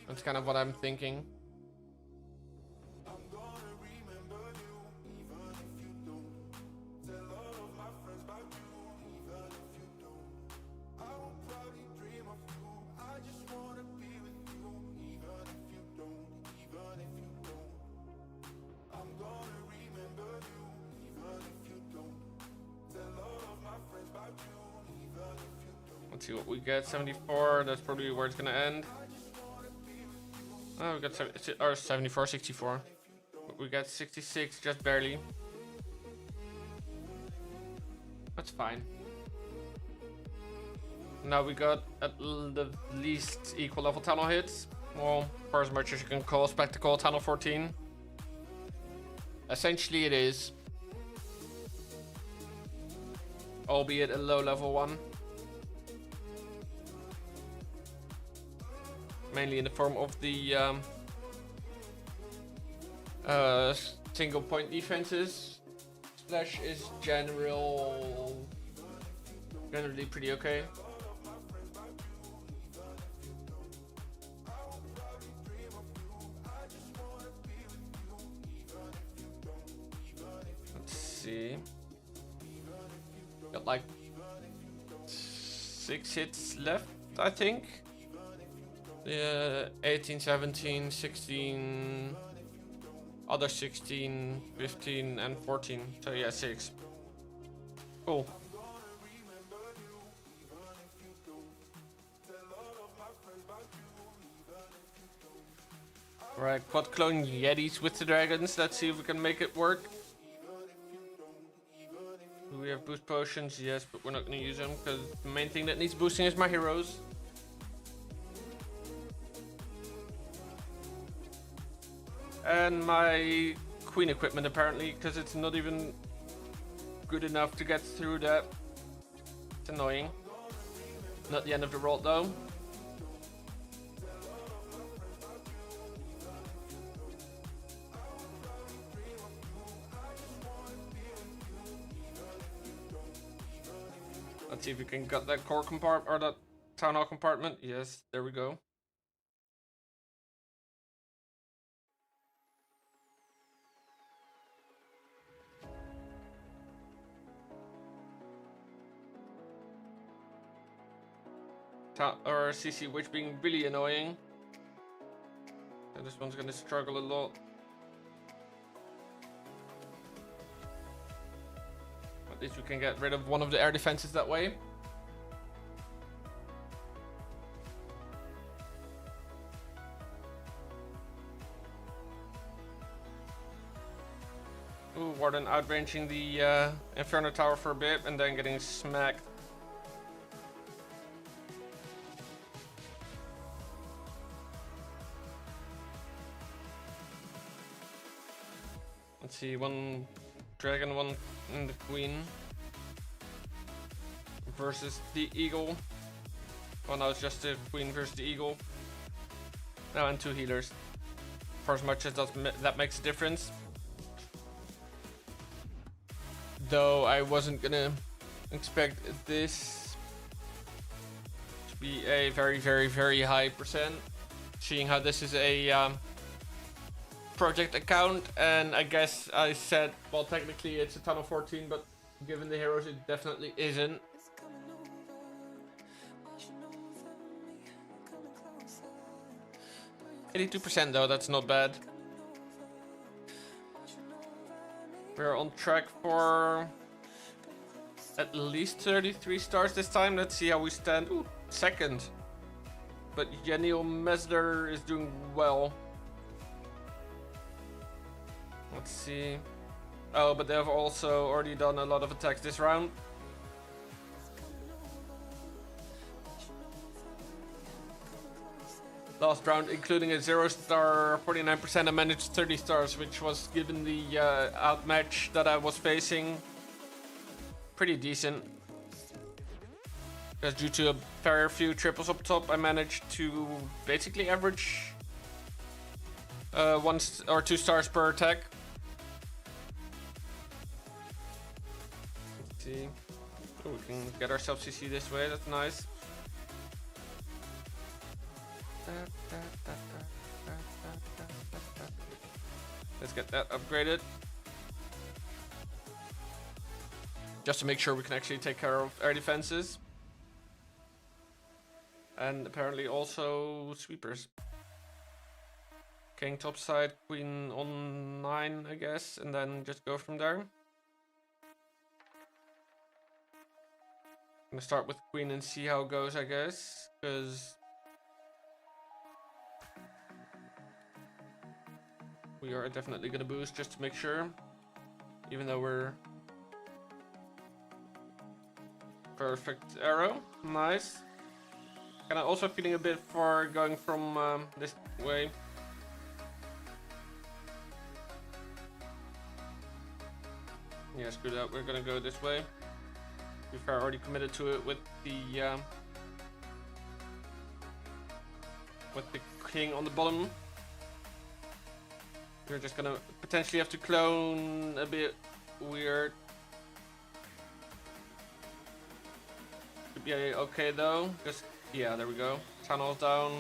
That's kind of what I'm thinking. Let's see what we get. 74. That's probably where it's gonna end. Oh, we got 70, or 74, 64. We got 66, just barely. That's fine. Now we got at the least equal level tunnel hits. Well, for as much as you can call Spectacle Tunnel 14. Essentially it is. Albeit a low level one. Mainly in the form of the single point defenses. Splash is generally pretty okay. Let's see. Got like 6 hits left, I think. 18, 17, 16, other 16, 15, and 14. So yeah, 6. Cool. Right, quad clone Yetis with the dragons. Let's see if we can make it work. Do we have boost potions? Yes, but we're not going to use them because the main thing that needs boosting is my heroes. And my queen equipment apparently, because it's not even good enough to get through that. It's annoying. Not the end of the world though. Let's see if we can get that core compartment or that town hall compartment. Yes, there we go. Or CC Witch being really annoying. And this one's gonna struggle a lot. At least we can get rid of one of the air defenses that way. Ooh, Warden outranging the Inferno Tower for a bit and then getting smacked. Let's see, one dragon, one in the queen versus the eagle. Oh no, it's just the queen versus the eagle. Oh, and 2 healers. For as much as that makes a difference. Though I wasn't gonna expect this to be a very, very, very high percent. Seeing how this is a project account, and I guess I said, well, technically it's a tunnel 14, but given the heroes it definitely isn't. 82% though, that's not bad. We're on track for at least 33 stars this time. Let's see how we stand. Ooh, 2nd. But Yaniel Mesler is doing well. Let's see. Oh, but they have also already done a lot of attacks this round. Last round, including a 0-star, 49%, I managed 30 stars, which was, given the outmatch that I was facing, pretty decent. Because due to a fair few triples up top, I managed to basically average 1 or 2 stars per attack. Let's see. Oh, we can get ourselves CC this way, that's nice. Let's get that upgraded. Just to make sure we can actually take care of air defenses. And apparently also sweepers. King topside, queen on 9, I guess, and then just go from there. Gonna start with queen and see how it goes, I guess, because we are definitely gonna boost just to make sure, even though we're perfect arrow. Nice. And I'm also feeling a bit far going from this way. Yeah, screw that. We're gonna go this way. We've already committed to it with the king on the bottom. We're just gonna potentially have to clone a bit weird. Should be okay though. Just yeah, there we go. Tunnel's down.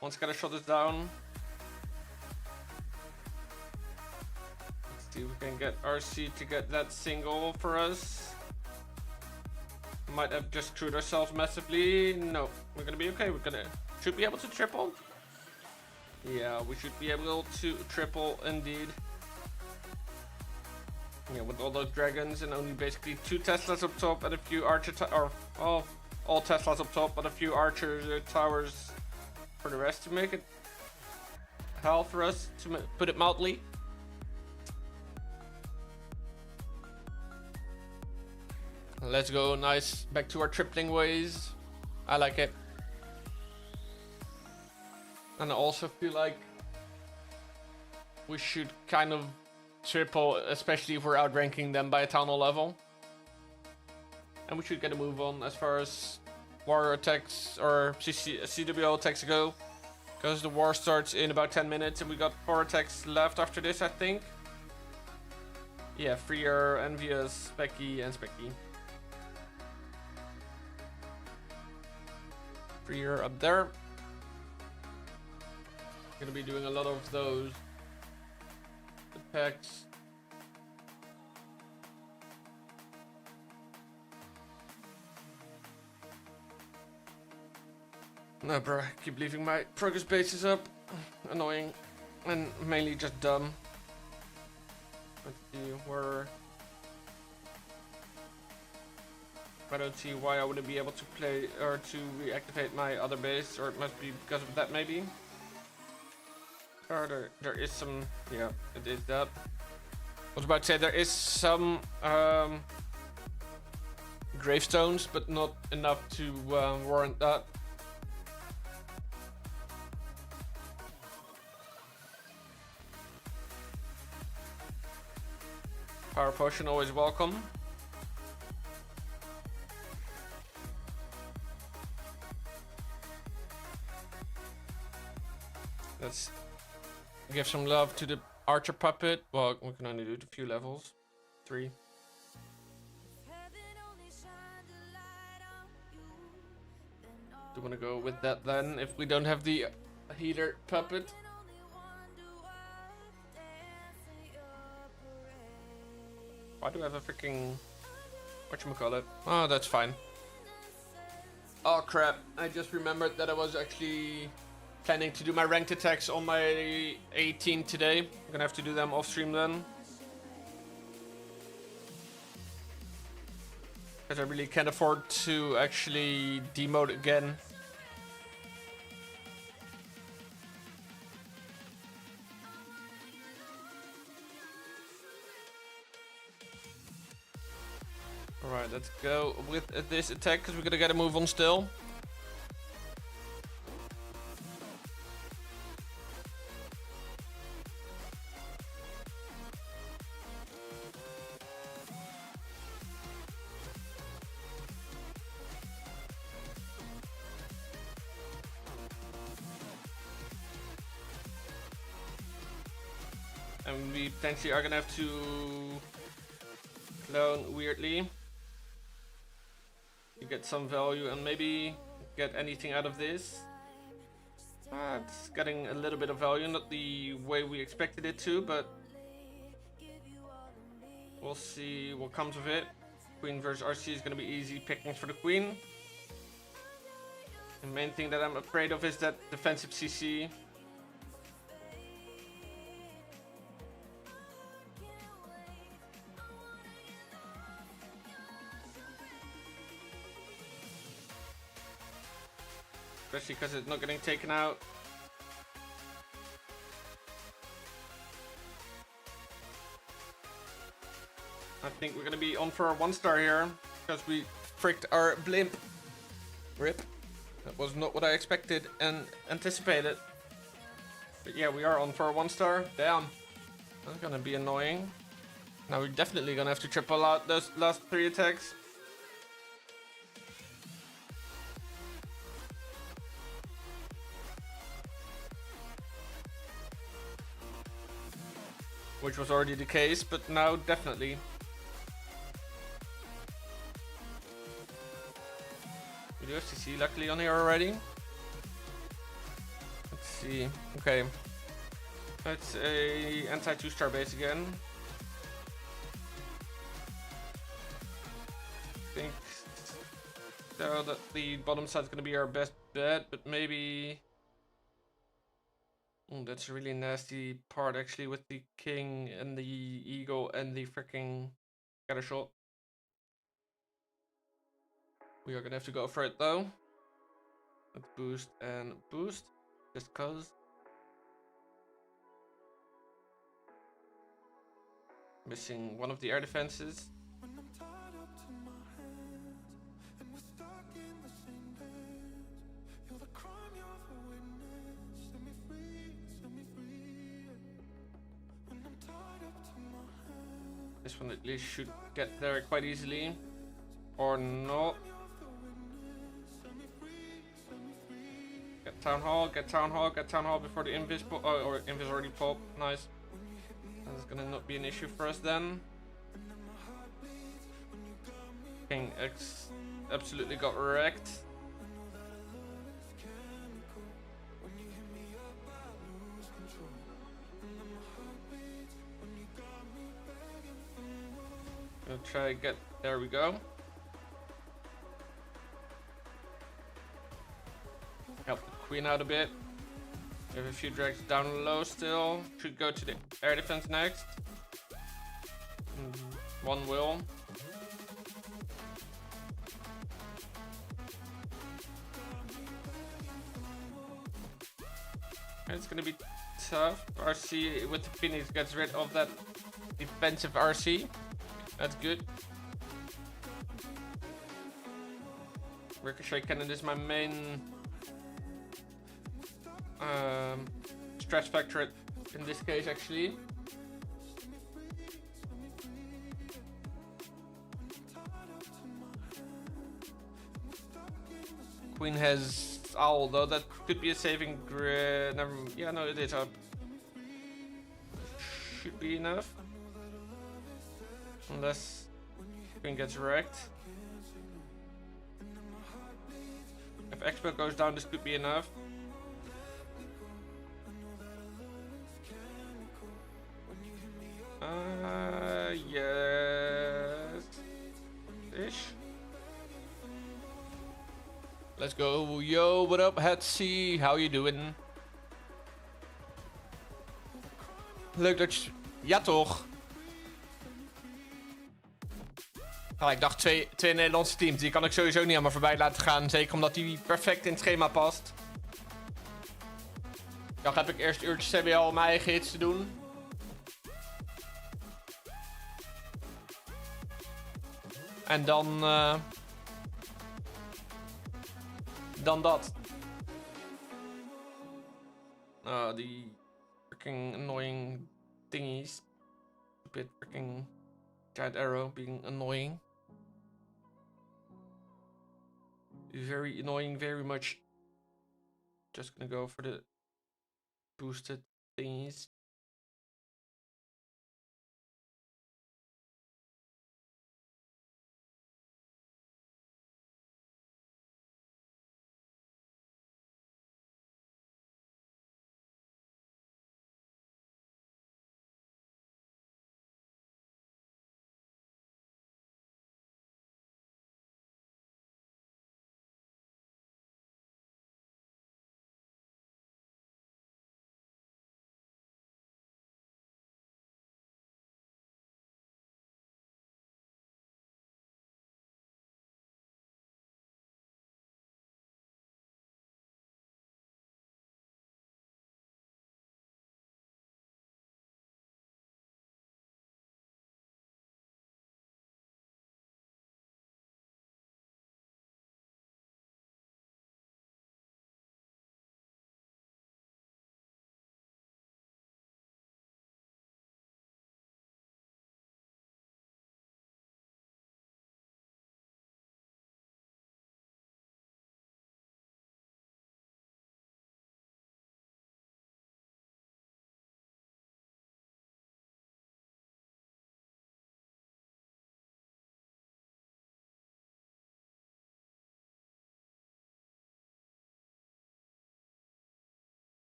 One scatter shot is down. Let's see if we can get RC to get that single for us. Might have just screwed ourselves massively. No, we're gonna be okay. Should be able to triple. Yeah, we should be able to triple indeed. Yeah, with all those dragons and only basically 2 Teslas up top and a few archer all Teslas up top, but a few archer towers for the rest to make it hell for us, to put it mildly. Let's go, nice. Back to our tripling ways. I like it. And I also feel like we should kind of triple, especially if we're outranking them by a town hall level. And we should get a move on as far as war attacks or CWO attacks go. Because the war starts in about 10 minutes and we got 4 attacks left after this, I think. Yeah, Freer, Envious, Specky, and Specky. Freer up there. Gonna be doing a lot of those attacks. No, bro, I keep leaving my progress bases up. Annoying. And mainly just dumb. Let's see where. I don't see why I wouldn't be able to play or to reactivate my other base, or it must be because of that maybe. Or there is some, yeah, it is that. I was about to say there is some gravestones, but not enough to warrant that. Power potion always welcome. Let's give some love to the archer puppet. Well, we can only do a few levels. 3. Do you want to go with that then, if we don't have the healer puppet? Why do I have a freaking... whatchamacallit? Oh, that's fine. Oh crap, I just remembered that I was actually planning to do my ranked attacks on my 18 today. I'm gonna have to do them off stream then. Because I really can't afford to actually demote again. Alright, let's go with this attack because we're gonna get a move on still. And we potentially are gonna have to clone weirdly to get some value and maybe get anything out of this. It's getting a little bit of value, not the way we expected it to, but we'll see what comes of it. Queen versus RC is gonna be easy pickings for the queen. The main thing that I'm afraid of is that defensive CC. especially because it's not getting taken out. I think we're gonna be on for a 1-star here because we fricked our blimp. Rip. That was not what I expected and anticipated. But yeah, we are on for a 1-star. Damn. That's gonna be annoying. Now we're definitely gonna have to triple out those last 3 attacks. Which was already the case, but now definitely. We do have CC luckily on here already. Let's see. Okay. It's a anti 2-star base again. I think so that the bottom side is gonna be our best bet, but maybe. Oh, that's a really nasty part actually with the king and the eagle and the freaking scatter shot. We are gonna have to go for it though. Let's boost and boost, just cause. Missing one of the air defenses. When I'm tied up to my hands and we're stuck in the same bed, you're the crime, you're the witness. Set me free, set me free. When I'm tied up to my hands. This one at least should get there quite easily, or not. Get town hall, get town hall, get town hall before the invis or invis already popped. Nice. That's gonna not be an issue for us then. King X absolutely got wrecked. Gonna try get. There we go. Help the queen out a bit. We have a few drags down low still. Should go to the air defense next. One will. It's gonna be tough. RC with the Phoenix gets rid of that defensive RC. That's good. Ricochet cannon is my main stretch factor in this case actually. Queen has owl though, that could be a saving grid. Yeah, no, it is up. Should be enough. Unless Queen gets wrecked. If Expo goes down, this could be enough. Yes. Ish. Let's go. Yo, what up, Hatsy? How you doing? Leuk dat je... Ja, toch? Ah, ik dacht twee Nederlandse teams. Die kan ik sowieso niet aan me voorbij laten gaan. Zeker omdat die perfect in het schema past. Dan heb ik eerst uurtjes CBL om mijn eigen hits te doen. En dan dat. Die freaking annoying thingies. Stupid freaking giant arrow being annoying. Very annoying, very much. Just gonna go for the boosted thingies.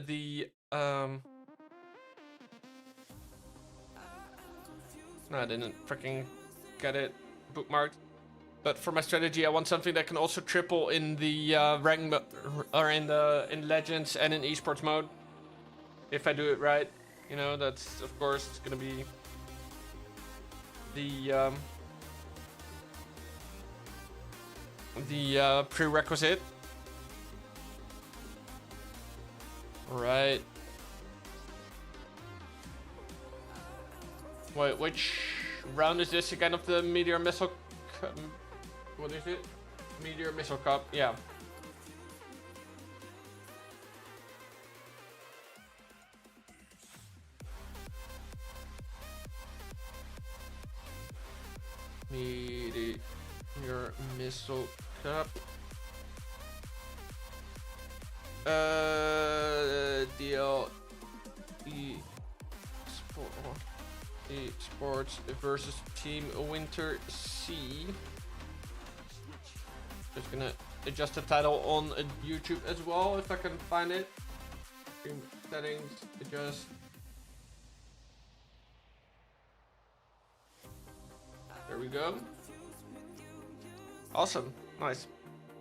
the no, I didn't freaking get it bookmarked. But for my strategy, I want something that can also triple in the rank or in Legends and in Esports mode. If I do it right, you know, that's of course gonna be the prerequisite. Right. Wait, which round is this again of the Meteor Missile Cup? What is it? Meteor Missile Cup, yeah. Meteor Missile Cup. DL Esports versus Team Winter C. Just gonna adjust the title on YouTube as well if I can find it. Stream settings, adjust. There we go. Awesome, nice.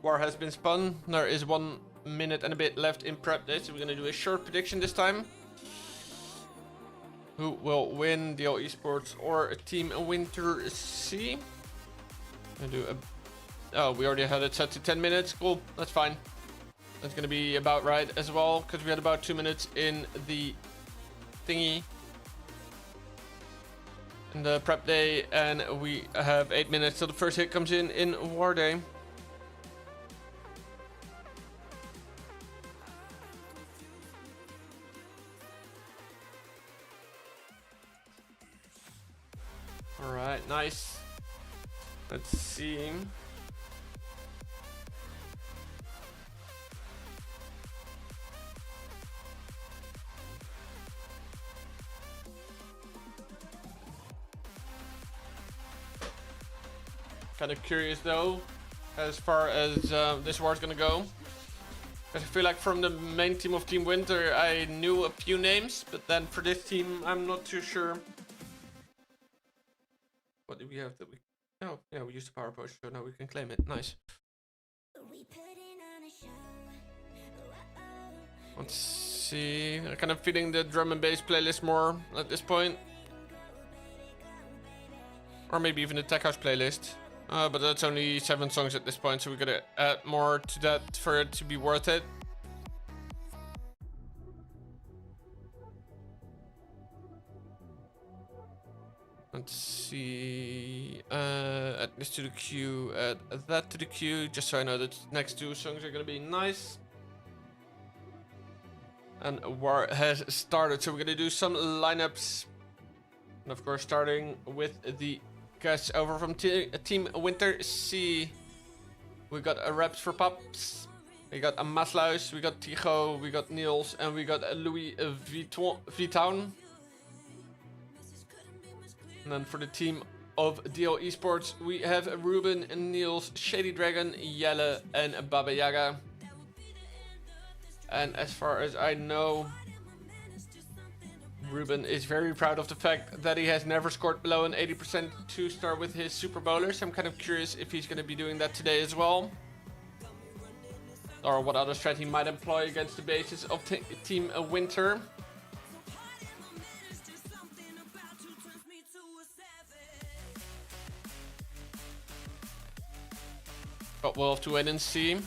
War has been spun. There is 1 minute and a bit left in prep day, so we're gonna do a short prediction this time. Who will win, DL Esports or Team Winter C? I'm gonna do a... Oh, we already had it set to 10 minutes. Cool, that's fine. That's gonna be about right as well, because we had about 2 minutes in the thingy. In the prep day, and we have 8 minutes till the first hit comes in War Day. Alright, nice. Let's see. Kind of curious though, as far as this war is gonna go. I feel like from the main team of Team Winter, I knew a few names, but then for this team, I'm not too sure. What do we have that we... Oh, yeah, we used the power potion, so now we can claim it. Nice. Let's see. I'm kind of feeling the drum and bass playlist more at this point. Or maybe even the tech house playlist. But that's only 7 songs at this point, so we gotta add more to that for it to be worth it. Let's see. Add this to the queue, add that to the queue, just so I know that the next 2 songs are gonna be nice. And war has started, so we're gonna do some lineups. And of course, starting with the guys over from Team Winter C. We got a Raps for Pups. We got a Maslaus, we got Tigo, we got Niels, and we got Louis Vuitton. And then for the team of DL Esports, we have Ruben, Niels, Shady Dragon, Yelle, and Baba Yaga. And as far as I know, Ruben is very proud of the fact that he has never scored below an 80% 2-star with his Super Bowlers. I'm kind of curious if he's going to be doing that today as well. Or what other strat he might employ against the bases of Team Winter. But we'll have to wait and see.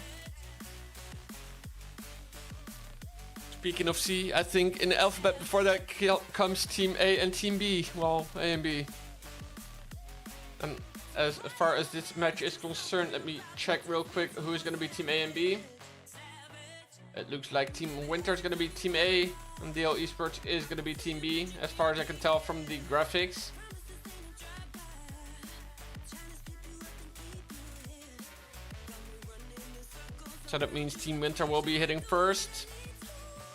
Speaking of C, I think in the alphabet before that comes Team A and Team B. Well, A and B. And as far as this match is concerned, let me check real quick who is going to be Team A and B. It looks like Team Winter is going to be Team A, and DL Esports is going to be Team B, as far as I can tell from the graphics. So that means Team Winter will be hitting first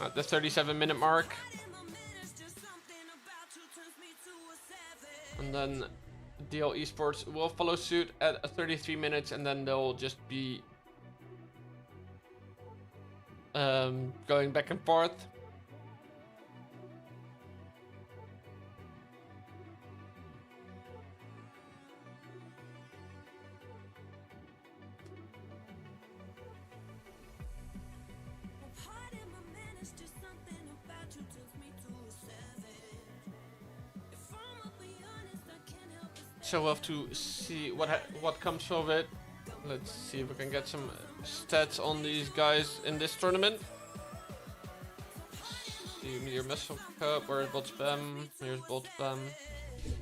at the 37-minute mark. And then DL Esports will follow suit at 33 minutes, and then they'll just be going back and forth. So we'll have to see what comes of it. Let's see if we can get some stats on these guys in this tournament. See Meteor Mistle Cup, where's bot spam? Here's bot spam. We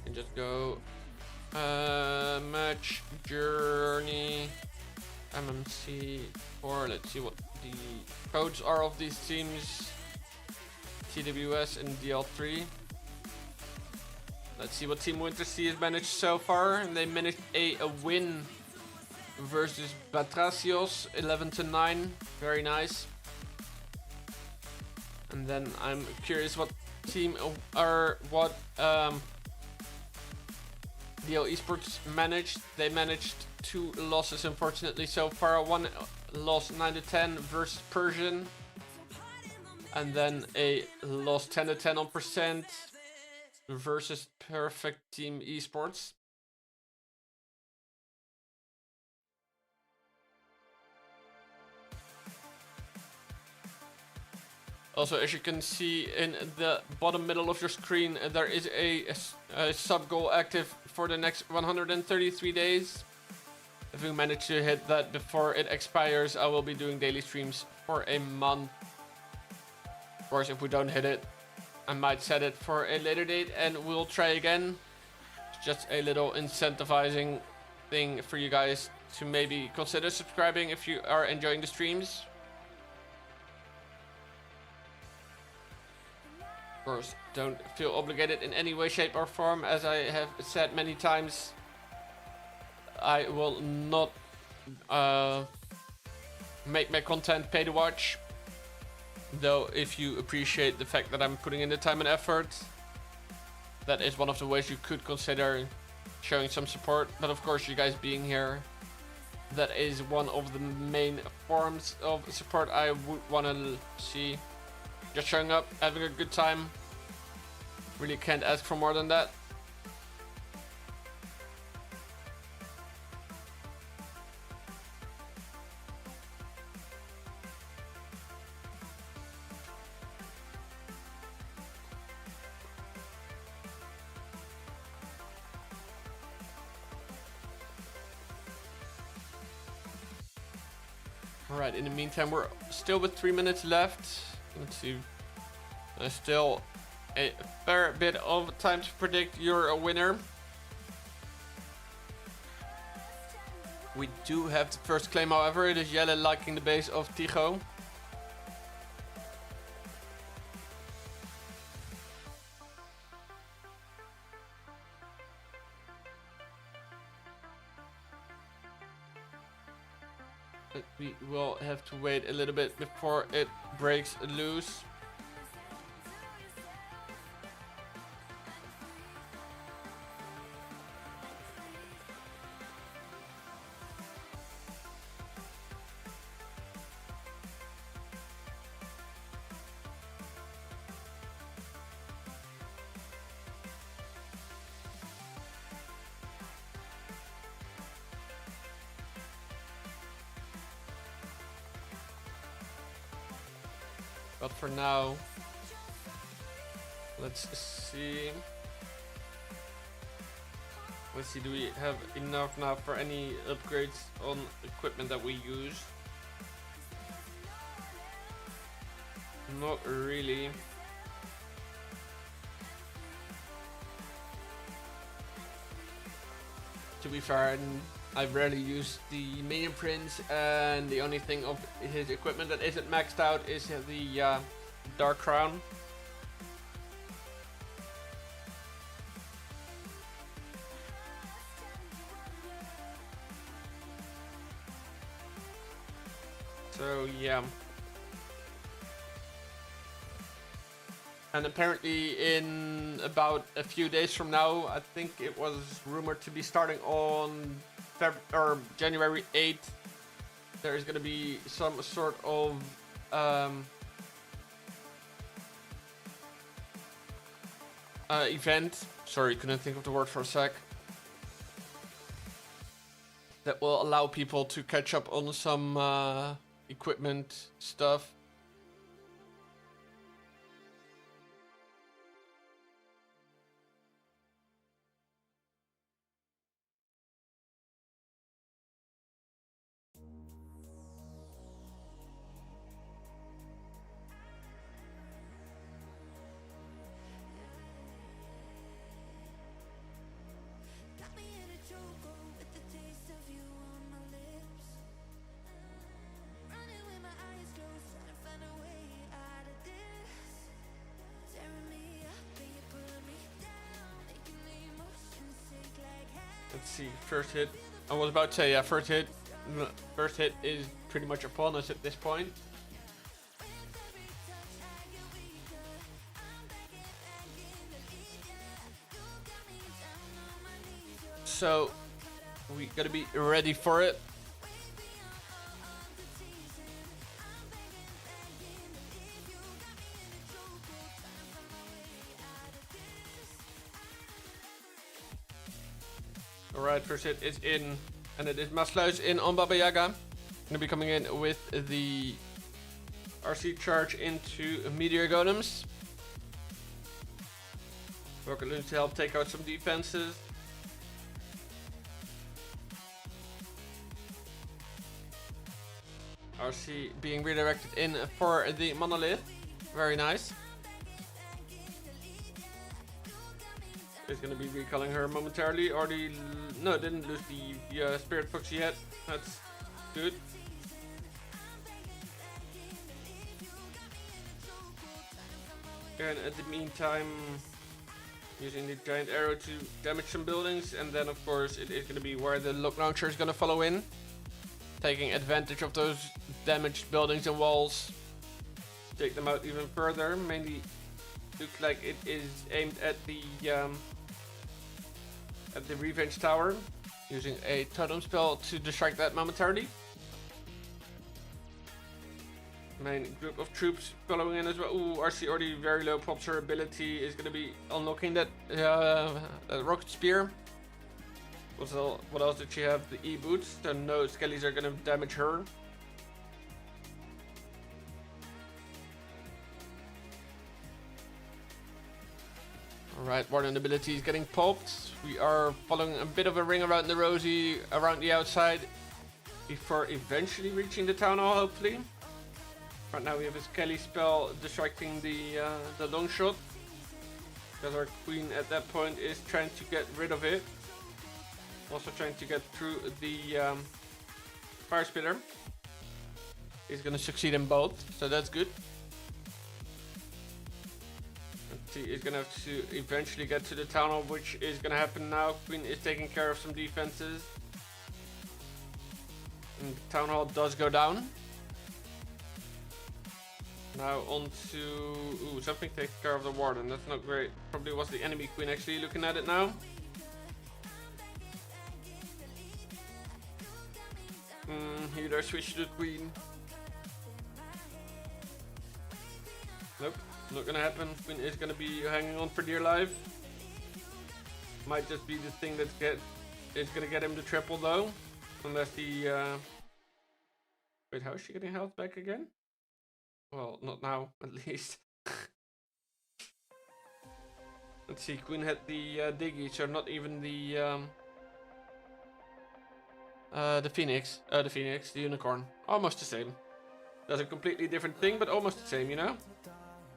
can just go match journey MMC 4. Let's see what the codes are of these teams. TWS and DL3. Let's see what Team Winter Sea has managed so far. And they managed a win versus Batracios, 11-9. Very nice. And then I'm curious what team DL Esports managed. They managed 2 losses, unfortunately, so far. One loss 9-10 versus Persian, and then a loss 10-10 on percent versus Perfect Team Esports. Also, as you can see in the bottom middle of your screen, there is a sub goal active for the next 133 days. If we manage to hit that before it expires, I will be doing daily streams for a month. Of course, if we don't hit it, I might set it for a later date and we'll try again. It's just a little incentivizing thing for you guys to maybe consider subscribing if you are enjoying the streams. Of course, don't feel obligated in any way, shape or form. As I have said many times, I will not make my content pay to watch. Though if you appreciate the fact that I'm putting in the time and effort, that is one of the ways you could consider showing some support. But of course, you guys being here, that is one of the main forms of support I would want to see. Just showing up, having a good time. Really can't ask for more than that. Alright, in the meantime, we're still with 3 minutes left. Let's see. There's still a fair bit of time to predict you're a winner. We do have the first claim, however. It is Jelle liking the base of Tycho. But we will have to wait a little bit before it breaks loose. But for now, let's see. Let's see, do we have enough now for any upgrades on equipment that we use? Not really. To be fair, I rarely use the Minion Prince, and the only thing of his equipment that isn't maxed out is the Dark Crown. So yeah. And apparently in about a few days from now, I think it was rumored to be starting on January 8th, there is going to be some sort of event. Sorry, couldn't think of the word for a sec. That will allow people to catch up on some equipment stuff. Got me in a chokehold with the taste of you on my lips. Running with my eyes closed, trying to find a way out of this. Tearing me up and you pulling me down, making the emotions sink like hell. Let's see, first hit. I was about to say, yeah, first hit. First hit is pretty much upon us at this point. So we gotta be ready for it. Alright, first hit is in, and it is Masluis in on Baba Yaga. Gonna be coming in with the RC charge into Meteor Golems. Rocket Loon to help take out some defenses. RC being redirected in for the Monolith. Very nice. Is going to be recalling her momentarily. Already, no, didn't lose the Spirit Fox yet. That's good. And at the meantime, using the giant arrow to damage some buildings, and then of course it is going to be where the lock launcher is going to follow in, taking advantage of those damaged buildings and walls. Take them out even further. Mainly looks like it is aimed at the Revenge Tower, using a totem spell to distract that momentarily. Main group of troops following in as well. Ooh, RC already very low. Pops her ability is going to be unlocking that rocket spear. What else did she have? The E-boots. So no skellies are going to damage her. Alright, Warden ability is getting popped. We are following a bit of a ring around the rosy, around the outside, before eventually reaching the town hall, hopefully. Right now we have a Skelly spell distracting the long shot, because our queen at that point is trying to get rid of it. Also trying to get through the fire spitter. He's gonna succeed in both, so that's good. Let's see, he's gonna have to eventually get to the town hall, which is gonna happen now. Queen is taking care of some defenses. And the town hall does go down. Now on to... Ooh, something takes care of the warden. That's not great. Probably was the enemy queen actually looking at it now. Healer switch to the queen. Nope, not gonna happen. Queen is gonna be hanging on for dear life. Might just be the thing that is gonna get him the triple though. Unless the... Wait, how is she getting health back again? Well, not now, at least. Let's see, Queen had the Diggy, so not even the Phoenix. The Unicorn. Almost the same. That's a completely different thing, but almost the same, you know?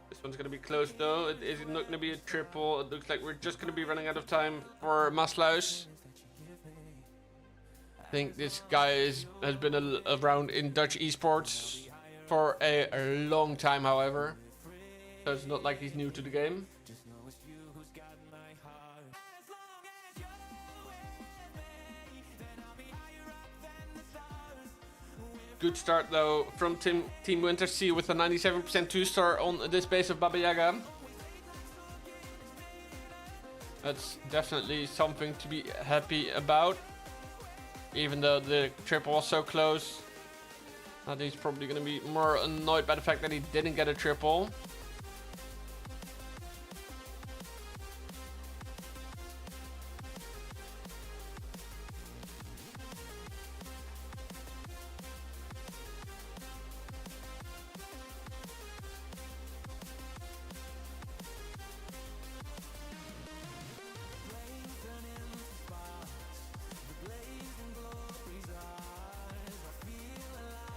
This one's gonna be close though. It is not gonna be a triple. It looks like we're just gonna be running out of time for Masluis. I think this guy has been around in Dutch esports for a long time, however. So it's not like he's new to the game. Good start though from Team Wintersea with a 97% 2-star on this base of Baba Yaga. That's definitely something to be happy about. Even though the triple was so close. He's probably going to be more annoyed by the fact that he didn't get a triple.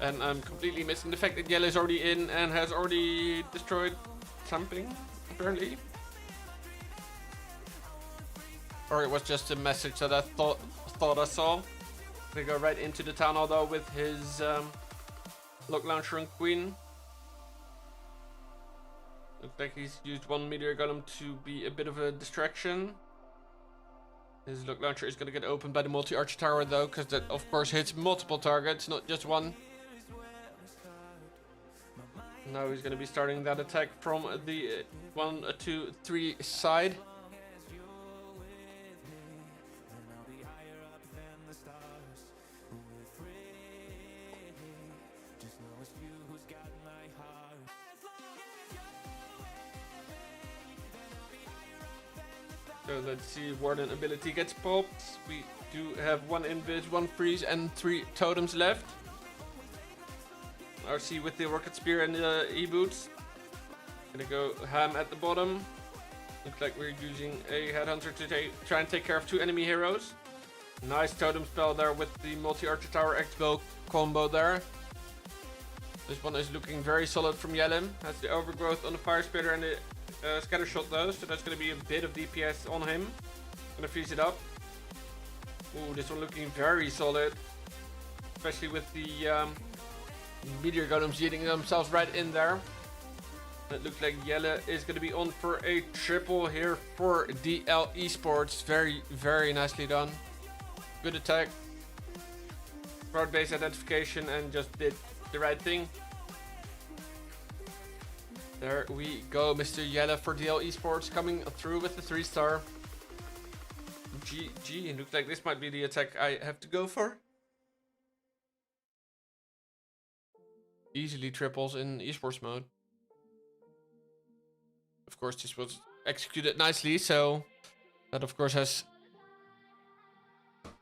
And I'm completely missing the fact that yellow is already in and has already destroyed something, apparently. Or it was just a message that I thought I saw. They go right into the town hall though with his lock launcher and queen. Looks like he's used one meteor golem to be a bit of a distraction. His lock launcher is going to get opened by the multi-archer tower though, because that of course hits multiple targets, not just one. Now he's going to be starting that attack from the 1, 2, 3 side. So let's see, Warden ability gets popped. We do have 1 invis, 1 freeze and 3 totems left. RC with the rocket spear and the e-boots. Gonna go ham at the bottom. Looks like we're using a headhunter to try and take care of 2 enemy heroes. Nice totem spell there with the multi-archer tower X-bow combo there. This one is looking very solid from Yellem. Has the overgrowth on the fire spitter and the scatter shot though, so that's gonna be a bit of DPS on him. Gonna freeze it up. Ooh, this one looking very solid. Especially with the meteor golems eating themselves right in there. It looks like Yelle is going to be on for a triple here for DL Esports. Very, very nicely done. Good attack. Broad base identification and just did the right thing. There we go, Mr. Yelle for DL Esports coming through with the 3-star. GG. It looks like this might be the attack I have to go for. Easily triples in esports mode. Of course, this was executed nicely, so that of course has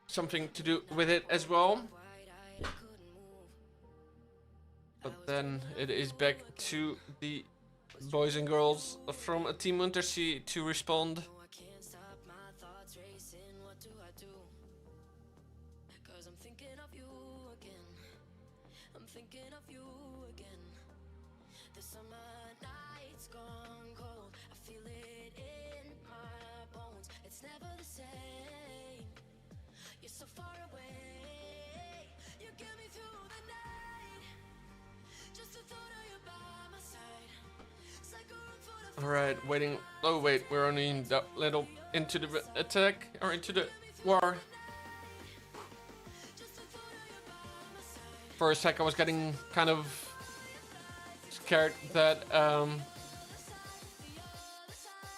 something to do with it as well. But then it is back to the boys and girls from Team Untersea to respond. Alright, waiting. Oh wait, we're only in that little into the attack or into the war. For a sec I was getting kind of scared that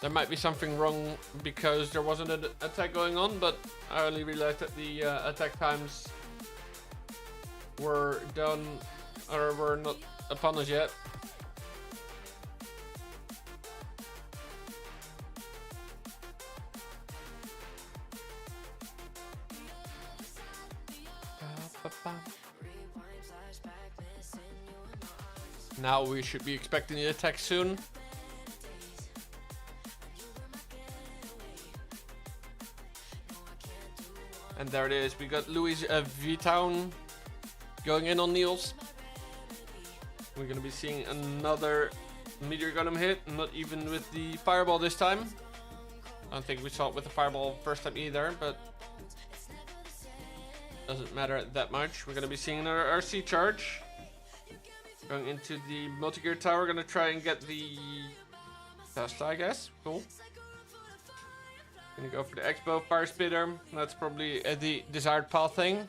there might be something wrong because there wasn't an attack going on, but I only realized that the attack times were done or were not upon us yet. Now we should be expecting the attack soon. And there it is. We got Louis V-Town going in on Niels. We're going to be seeing another meteor golem hit. Not even with the fireball this time. I don't think we saw it with the fireball first time either, but doesn't matter that much. We're going to be seeing another RC charge. Going into the multi-gear tower. Going to try and get the Tesla, I guess. Cool. Gonna go for the X-bow fire spitter. That's probably the desired path thing.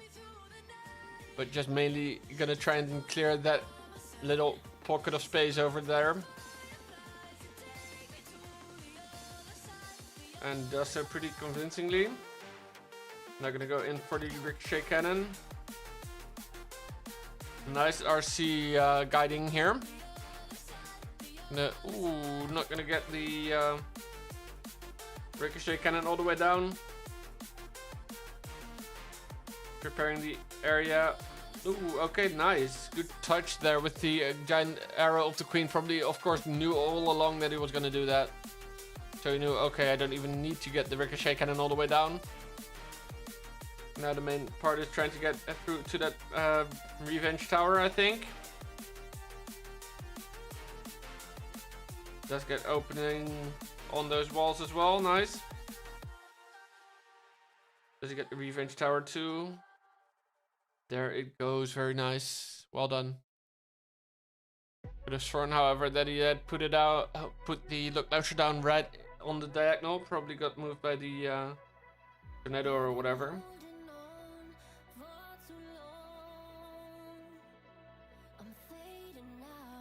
But just mainly gonna try and clear that little pocket of space over there. And does so pretty convincingly. Now gonna go in for the ricochet cannon. Nice RC guiding here. No, ooh, not gonna get the ricochet cannon all the way down. Preparing the area. Ooh, okay, nice. Good touch there with the giant arrow of the queen. Probably, of course, knew all along that he was gonna do that. So he knew, okay, I don't even need to get the ricochet cannon all the way down. Now the main part is trying to get through to that revenge tower, I think. Does get opening on those walls as well, nice. Does he get the revenge tower too? There it goes, very nice. Well done. Could have sworn, however, that he had put the look launcher down right on the diagonal. Probably got moved by the tornado or whatever.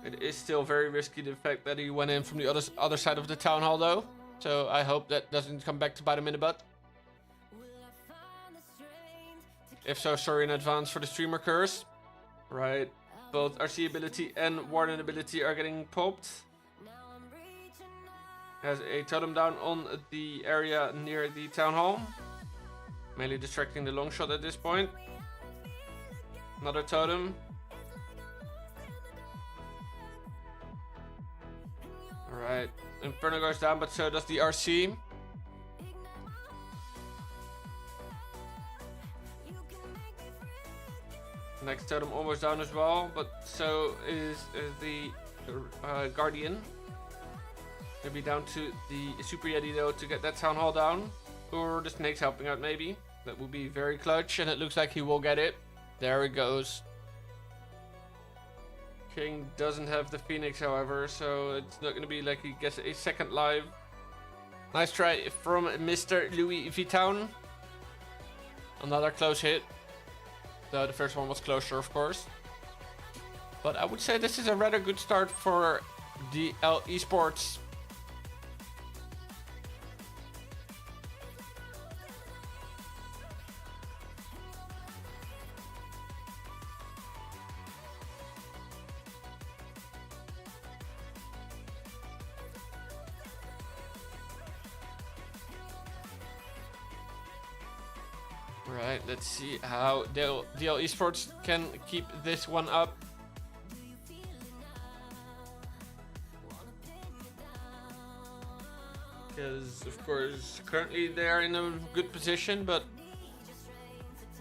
It is still very risky, the fact that he went in from the other side of the town hall though. So I hope that doesn't come back to bite him in the butt. If so, sorry in advance for the streamer curse. Right, both RC ability and Warden ability are getting popped. Has a totem down on the area near the town hall. Mainly distracting the long shot at this point. Another totem. Alright, Inferno goes down, but so does the RC. Next totem almost down as well, but so is the Guardian. Maybe down to the Super Yeti though to get that Town Hall down. Or the Snake's helping out maybe. That would be very clutch, and it looks like he will get it. There it goes. King doesn't have the Phoenix, however, so it's not going to be like he gets a second live. Nice try from Mr. Louis V-Town. Another close hit. Though the first one was closer, of course. But I would say this is a rather good start for DL Esports. Right, let's see how DL Esports can keep this one up. Because, of course, currently they are in a good position, but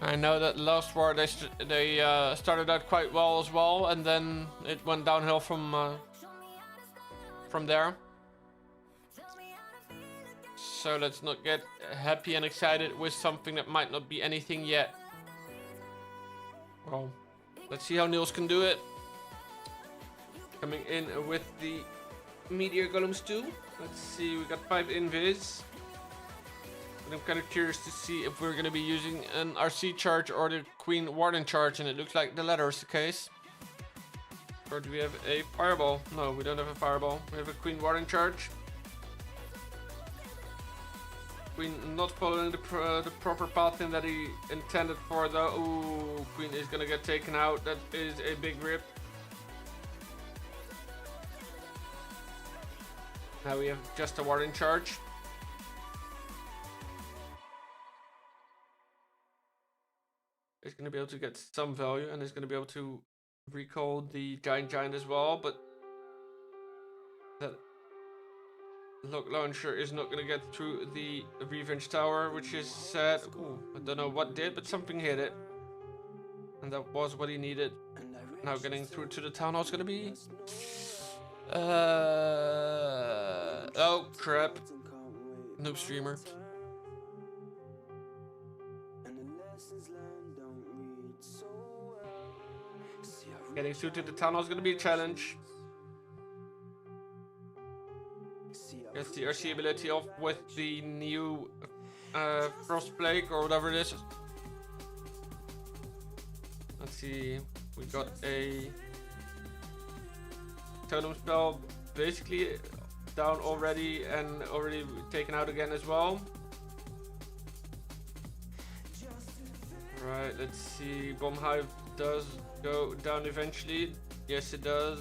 I know that last war they started out quite well as well, and then it went downhill from there. So let's not get happy and excited with something that might not be anything yet. Well, let's see how Niels can do it. Coming in with the Meteor Golems too. Let's see, we got 5 invis. But I'm kind of curious to see if we're going to be using an RC charge or the Queen Warden charge, and it looks like the latter is the case. Or do we have a fireball? No, we don't have a fireball. We have a Queen Warden charge. Queen not following the proper path in that he intended for though. Ooh, Queen is gonna get taken out. That is a big rip. Now we have just a Warden charge. It's gonna be able to get some value, and it's gonna be able to recall the Giant as well, but that lock launcher is not gonna get through the Revenge Tower, which is sad. Ooh, I don't know what did, but something hit it. And that was what he needed. Now getting through to the town hall is gonna be... oh, crap. Noob streamer. Getting through to the town hall is gonna be a challenge. Gets the RC ability off with the new Frost Plague or whatever it is. Let's see, we got a Totem Spell basically down already and already taken out again as well. Right, let's see, Bomb Hive does go down eventually? Yes, it does.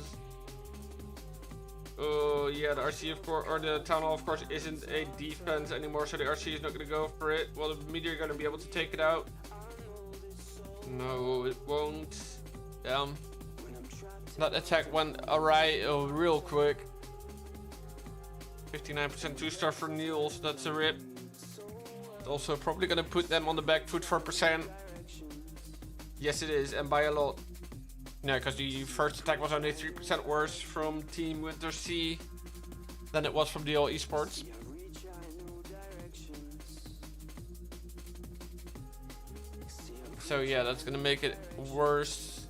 Oh yeah, the RC of course, or the Town Hall of course isn't a defense anymore, so the RC is not going to go for it. Well, the Meteor going to be able to take it out. No, it won't. Damn. That attack went awry real quick. 59% 2-star for Niels, that's a rip. It's also probably going to put them on the back foot for percent. Yes it is, and by a lot. Yeah, because the first attack was only 3% worse from Team Winter C than it was from the all Esports. So yeah, that's gonna make it worse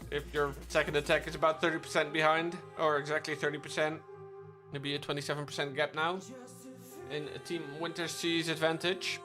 if your second attack is about 30% behind, or exactly 30%. Maybe a 27% gap now in Team Winter C's advantage.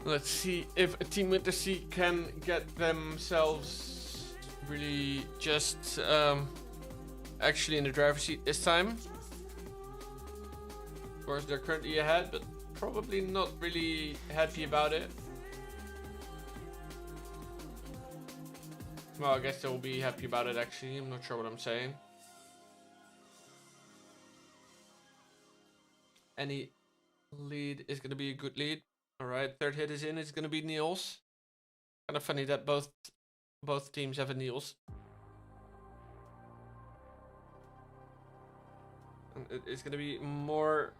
Let's see if Team Winter C can get themselves really just actually in the driver's seat this time. Of course, they're currently ahead, but probably not really happy about it. Well, I guess they'll be happy about it actually. I'm not sure what I'm saying. Any lead is going to be a good lead. Alright, third hit is in. It's going to be Niels. Kind of funny that both teams have a Niels. And it's going to be more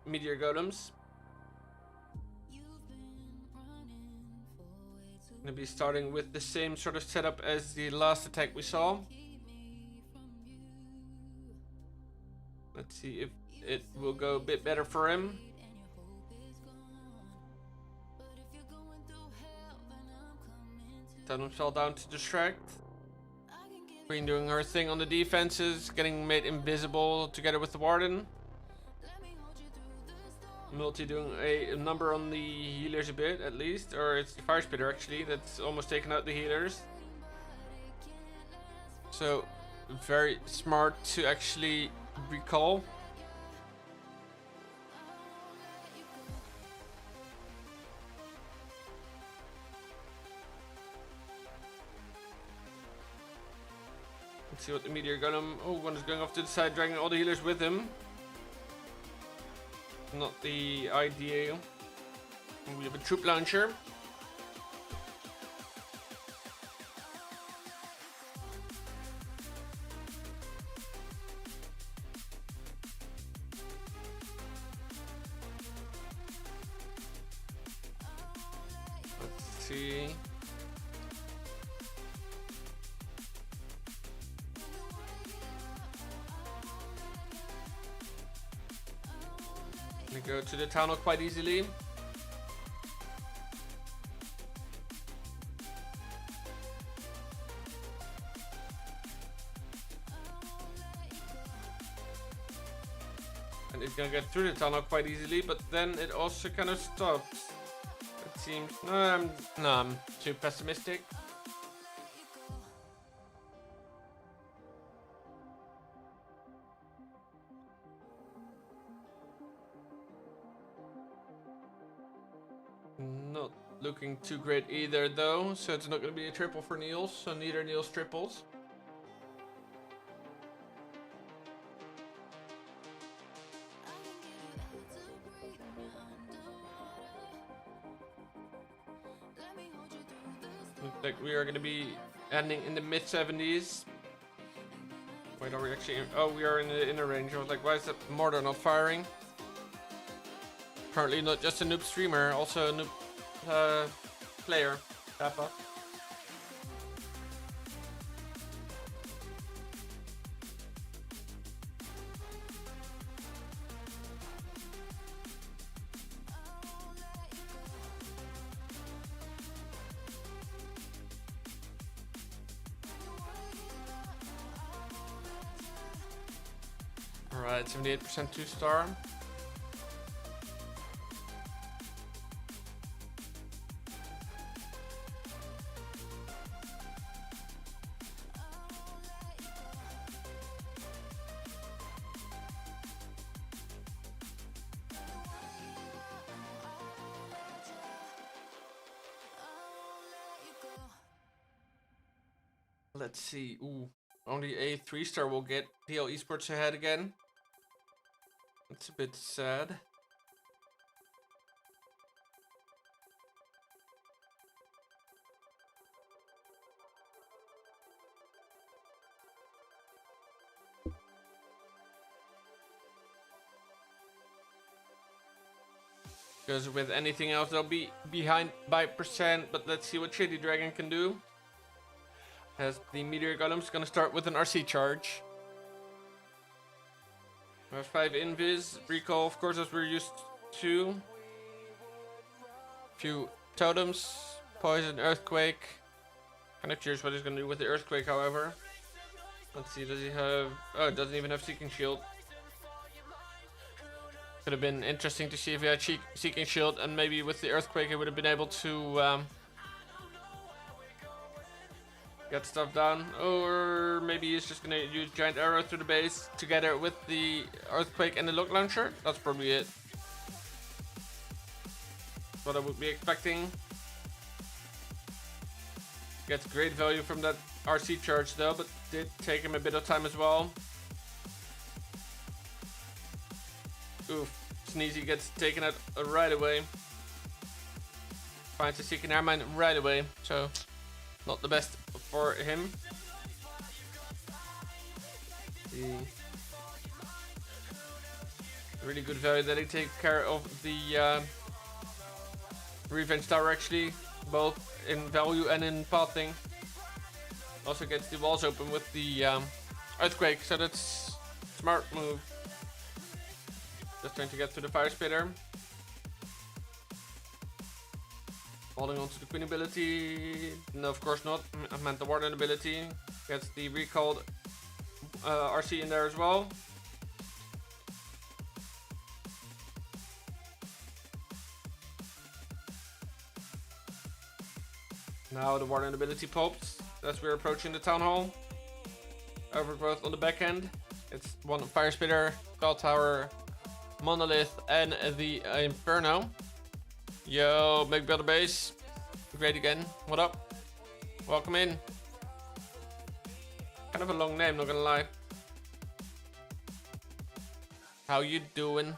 Meteor Golems. Going to be starting with the same sort of setup as the last attack we saw. Let's see if it will go a bit better for him. Tandem fell down to distract. Queen doing her thing on the defenses, getting made invisible together with the Warden. Multi doing a number on the healers a bit at least, or it's the Fire Spitter actually that's almost taken out the healers. So very smart to actually recall. Let's see what the Meteor Golem. Oh, one is going off to the side, dragging all the healers with him. Not the ideal. We have a troop launcher. Let's see. We go to the tunnel quite easily. And it's gonna get through the tunnel quite easily, but then it also kind of stops. It seems. No, I'm too pessimistic. Not looking too great either though, so it's not going to be a triple for Niels, so neither Niels triples. Looks like we are going to be ending in the mid 70s. Wait, are we actually? Oh, we are in the inner range. I was like, why is that mortar not firing? Currently not just a noob streamer, also a noob player. Kappa. Alright, 78% 2-star. Let's see. Ooh, only a 3-star will get TL Esports ahead again. That's a bit sad. Because with anything else, they'll be behind by percent. But let's see what Shady Dragon can do. As the Meteor Golem's gonna start with an RC charge. There's 5 invis, recall, of course, as we're used to. Few totems, poison, earthquake. Kind of curious what he's gonna do with the earthquake, however. Let's see, does he have... Oh, it doesn't even have Seeking Shield. Could have been interesting to see if he had Seeking Shield, and maybe with the earthquake he would have been able to get stuff done. Or maybe he's just gonna use Giant Arrow through the base together with the earthquake and the lock launcher. That's probably it. What I would be expecting. Gets great value from that RC charge though, but did take him a bit of time as well. Oof, Sneezy gets taken out right away. Finds a Seeking Airmine right away, so not the best for him. The really good value that he takes care of the Revenge Tower, actually, both in value and in pathing. Also gets the walls open with the earthquake, so that's smart move. Just trying to get to the fire spitter. Holding on to the queen ability. No, of course not. I meant the warden ability. Gets the recalled RC in there as well. Now the warden ability pops as we're approaching the town hall. Overgrowth on the back end. It's one fire spitter, bell tower, monolith, and the inferno. Yo, Big Builder Base. Great again. What up? Welcome in. Kind of a long name, not gonna lie. How you doing?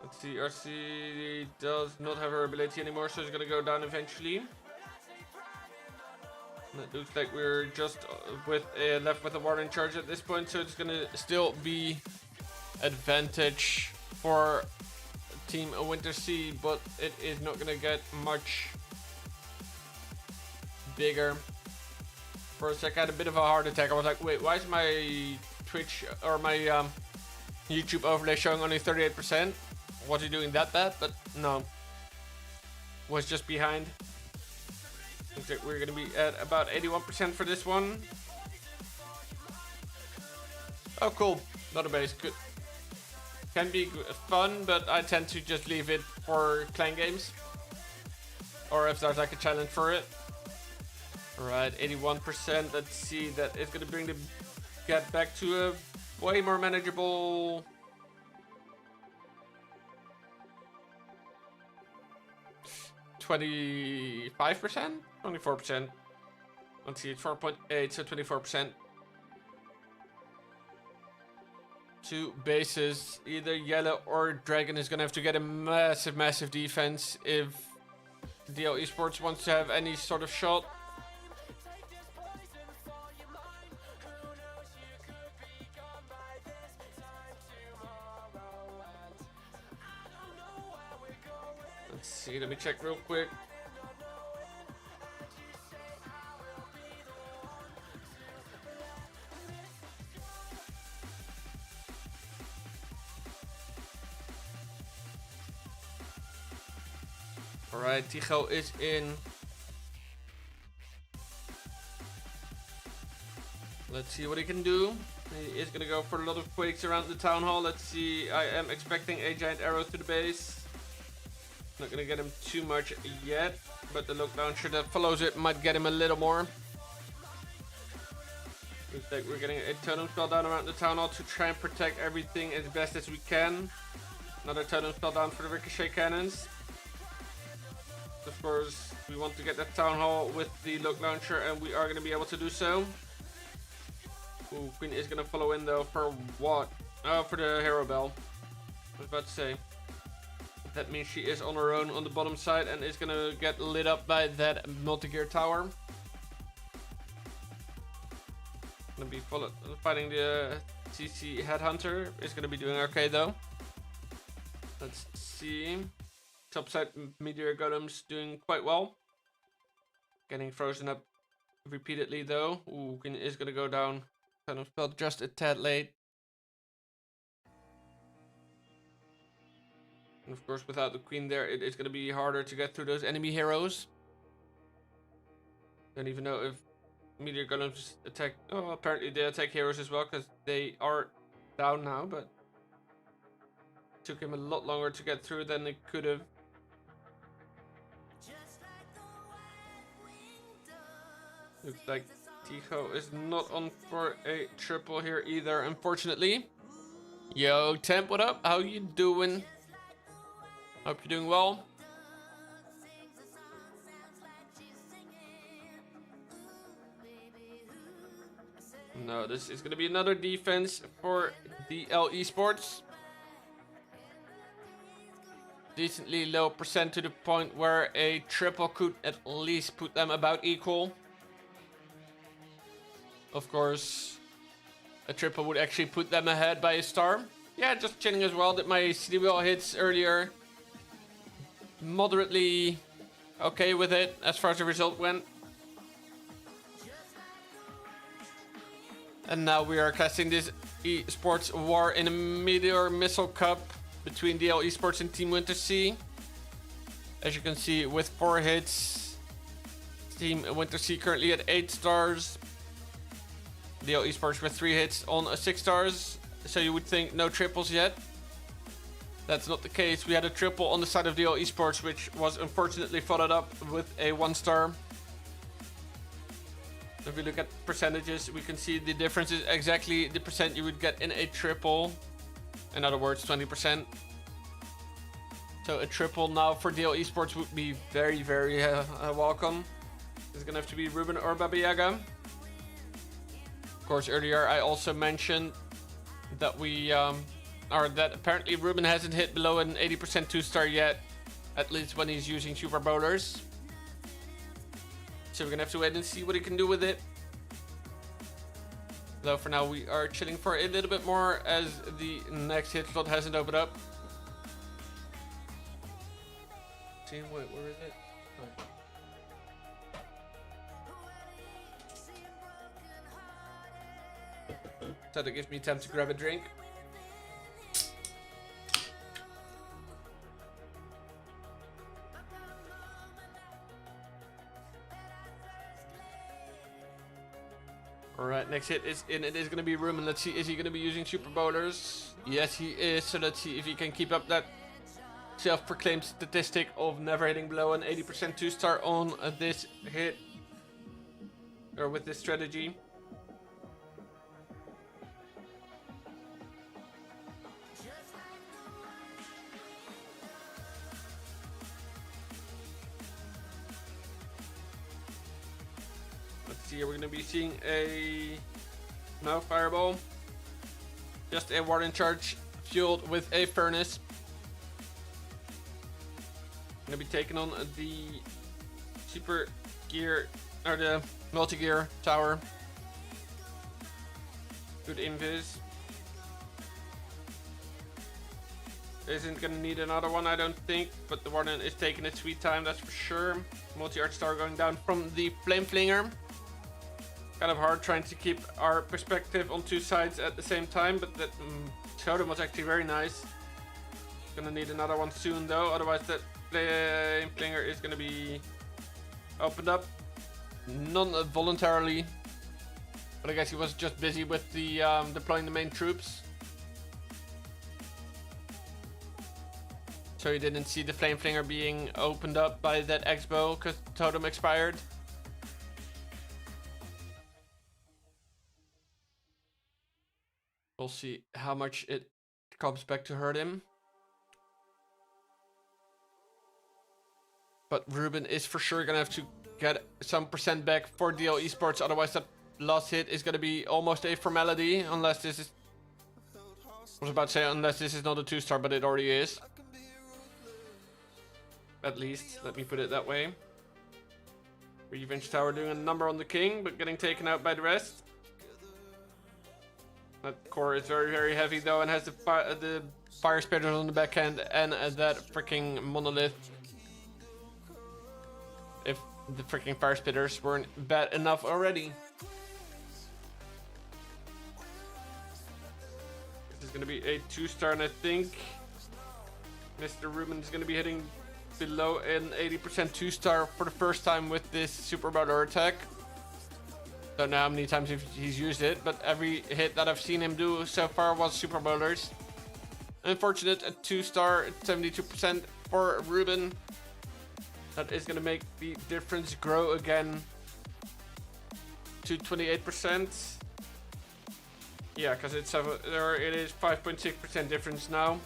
Let's see, RC does not have her ability anymore, so it's gonna go down eventually. It looks like we're just left with a warden charge at this point, so it's gonna still be advantage for Team Winter Sea, but it is not gonna get much bigger. For a sec, I had a bit of a heart attack. I was like, wait, why is my Twitch or my YouTube overlay showing only 38%? Was he doing that bad? But no, was just behind. Looks like we're gonna be at about 81% for this one. Oh, cool. Another base. Good. Can be fun, but I tend to just leave it for clan games. Or if there's like a challenge for it. Alright, 81%. Let's see. That is gonna bring the gap back to a way more manageable. $25%? 24%. Let's see, it's 4.8, so 24%. 2 bases, either yellow or dragon is gonna have to get a massive defense if DL Esports wants to have any sort of shot. Let's see, let me check real quick. Alright, Tigo is in Let's see what he can do. He is gonna go for a lot of quakes around the town hall. Let's see. I am expecting a giant arrow to the base. Not gonna get him too much yet, but the look launcher that follows it might get him a little more. Looks like we're getting a totem spell down around the town hall to try and protect everything as best as we can. Another totem spell down for the ricochet cannons. Of course, we want to get that town hall with the look launcher, and we are going to be able to do so. Ooh, Queen is going to follow in though for what? Oh, for the hero bell. I was about to say. That means she is on her own on the bottom side and is going to get lit up by that multi-gear tower. Going to be fighting the CC Headhunter. Is going to be doing okay though. Let's see. Topside Meteor Golem's doing quite well. Getting frozen up repeatedly though. Ooh, Queen is going to go down. Kind of felt just a tad late. And of course, without the Queen there, it is going to be harder to get through those enemy heroes. Don't even know if Meteor Golems attack. Oh, apparently they attack heroes as well because they are down now, but it took him a lot longer to get through than it could have. Looks like Ticho is not on for a triple here either, unfortunately. Yo, Temp, what up? How you doing? Hope you're doing well. No, this is going to be another defense for DL Esports. Decently low percent to the point where a triple could at least put them about equal. Of course, a triple would actually put them ahead by a star. Yeah, just chilling as well. Did my CD wall hits earlier. Moderately okay with it as far as the result went. And now we are casting this Esports war in a Meteor Mistle Cup between DL Esports and Team Winter Sea. As you can see, with 4 hits, Team Winter Sea currently at 8 stars. DL Esports with 3 hits on 6 stars. So you would think no triples yet. That's not the case. We had a triple on the side of DL Esports, which was unfortunately followed up with a 1 star. If we look at percentages, we can see the difference is exactly the percent you would get in a triple. In other words, 20%. So a triple now for DL Esports would be very, very welcome. It's gonna have to be Ruben or Baba Yaga. Of course, earlier I also mentioned that that apparently Ruben hasn't hit below an 80% 2-star yet, at least when he's using super bowlers. So we're gonna have to wait and see what he can do with it. Though for now we are chilling for a little bit more as the next hit slot hasn't opened up. See, wait, where is it? Oh. So that gives me time to grab a drink. Alright, next hit is in. It is going to be Ruben. Let's see, is he going to be using super bowlers? Yes, he is. So let's see if he can keep up that self-proclaimed statistic of never hitting below an 80% 2-star on this hit. Or with this strategy. Here we're going to be seeing no fireball, just a warden charge fueled with a furnace. Going to be taking on the super gear or the multi-gear tower. Good invis. Isn't going to need another one, I don't think, but the warden is taking its sweet time, that's for sure. Multi-arch star going down from the flame flinger. Kind of hard trying to keep our perspective on 2 sides at the same time, but that totem was actually very nice. Gonna need another one soon though, otherwise that flame flinger is gonna be opened up non-voluntarily. But I guess he was just busy with the deploying the main troops. So he didn't see the Flame Flinger being opened up by that X-Bow because Totem expired. We'll see how much it comes back to hurt him. But Ruben is for sure gonna have to get some percent back for DL Esports, otherwise that last hit is gonna be almost a formality, unless this is... I was about to say, unless this is not a 2-star, but it already is. At least, let me put it that way. Revenge Tower doing a number on the king, but getting taken out by the rest. That core is very, very heavy though, and has the fire spitters on the back end and that freaking monolith. If the freaking fire spitters weren't bad enough already. This is gonna be a 2-star, and I think Mr. Ruben is gonna be hitting below an 80% 2-star for the first time with this super bowler attack. Don't know how many times he's used it, but every hit that I've seen him do so far was super bowlers. Unfortunate, a 2-star, 72% for Ruben. That is going to make the difference grow again to 28%. Yeah, because it is 5.6% difference now.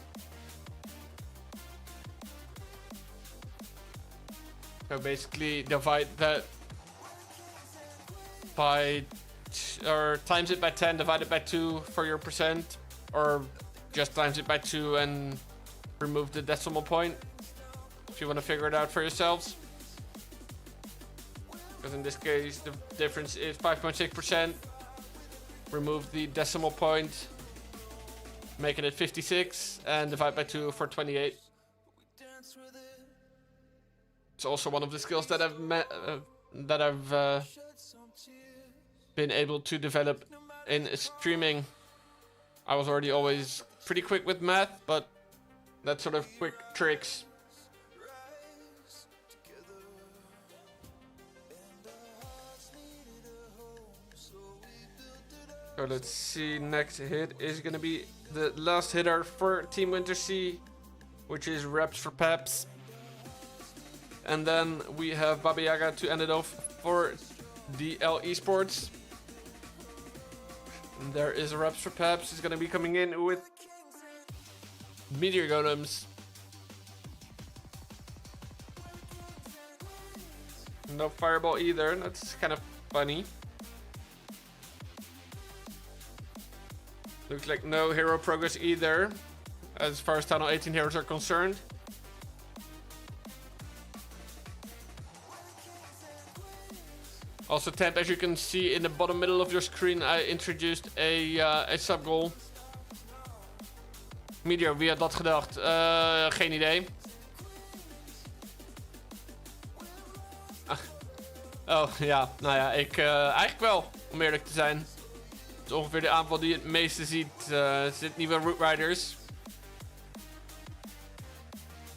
So basically divide that by, or times it by 10, divide it by 2 for your percent, or just times it by 2 and remove the decimal point if you want to figure it out for yourselves. Because in this case the difference is 5.6%. Remove the decimal point, making it 56, and divide by 2 for 28. It's also one of the skills that I've been able to develop in streaming. I was already always pretty quick with math, but that sort of quick tricks. So let's see, next hit is gonna be the last hitter for Team Winter Sea, which is Reps for Peps. And then we have Baba Yaga to end it off for DL Esports. And there is a Reps for Peps. He's going to be coming in with Meteor Golems. No Fireball either. That's kind of funny. Looks like no hero progress either, as far as Tunnel 18 heroes are concerned. Also, Temp, as you can see in the bottom middle of your screen, I introduced a sub goal. Meteor, wie had dat gedacht? Geen idee. Oh ja, nou ja, ik eigenlijk wel, om eerlijk te zijn. Het is ongeveer de aanval die je het meeste ziet. Zit nieuwe Root Riders.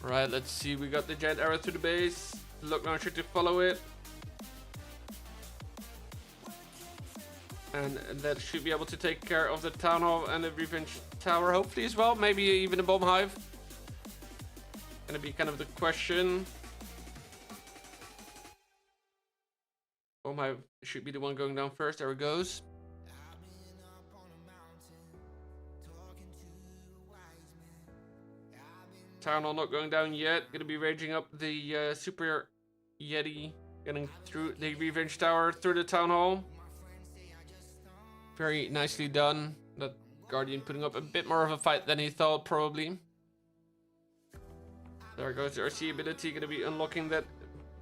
Right, let's see. We got the Giant Arrow to the base. The Lock Launcher to follow it. And that should be able to take care of the Town Hall and the Revenge Tower, hopefully as well. Maybe even a Bomb Hive. Gonna be kind of the question. Bomb Hive should be the one going down first. There it goes. Town Hall not going down yet. Gonna be raging up the Super Yeti. Getting through the Revenge Tower, through the Town Hall. Very nicely done. That Guardian putting up a bit more of a fight than he thought, probably. There goes the RC ability. Gonna be unlocking that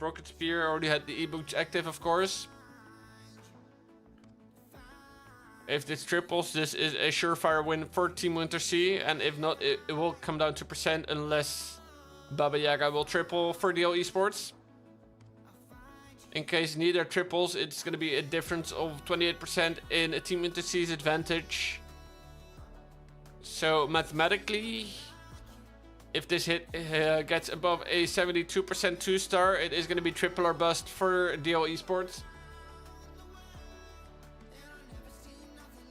Rocket Spear. Already had the E-Boots active, of course. If this triples, this is a surefire win for Team Winter Sea. And if not, it will come down to percent unless Baba Yaga will triple for DL Esports. In case neither triples, it's going to be a difference of 28% in a Team Winter Sea's advantage. So mathematically, if this hit gets above a 72% 2-star, it is going to be triple or bust for DL Esports.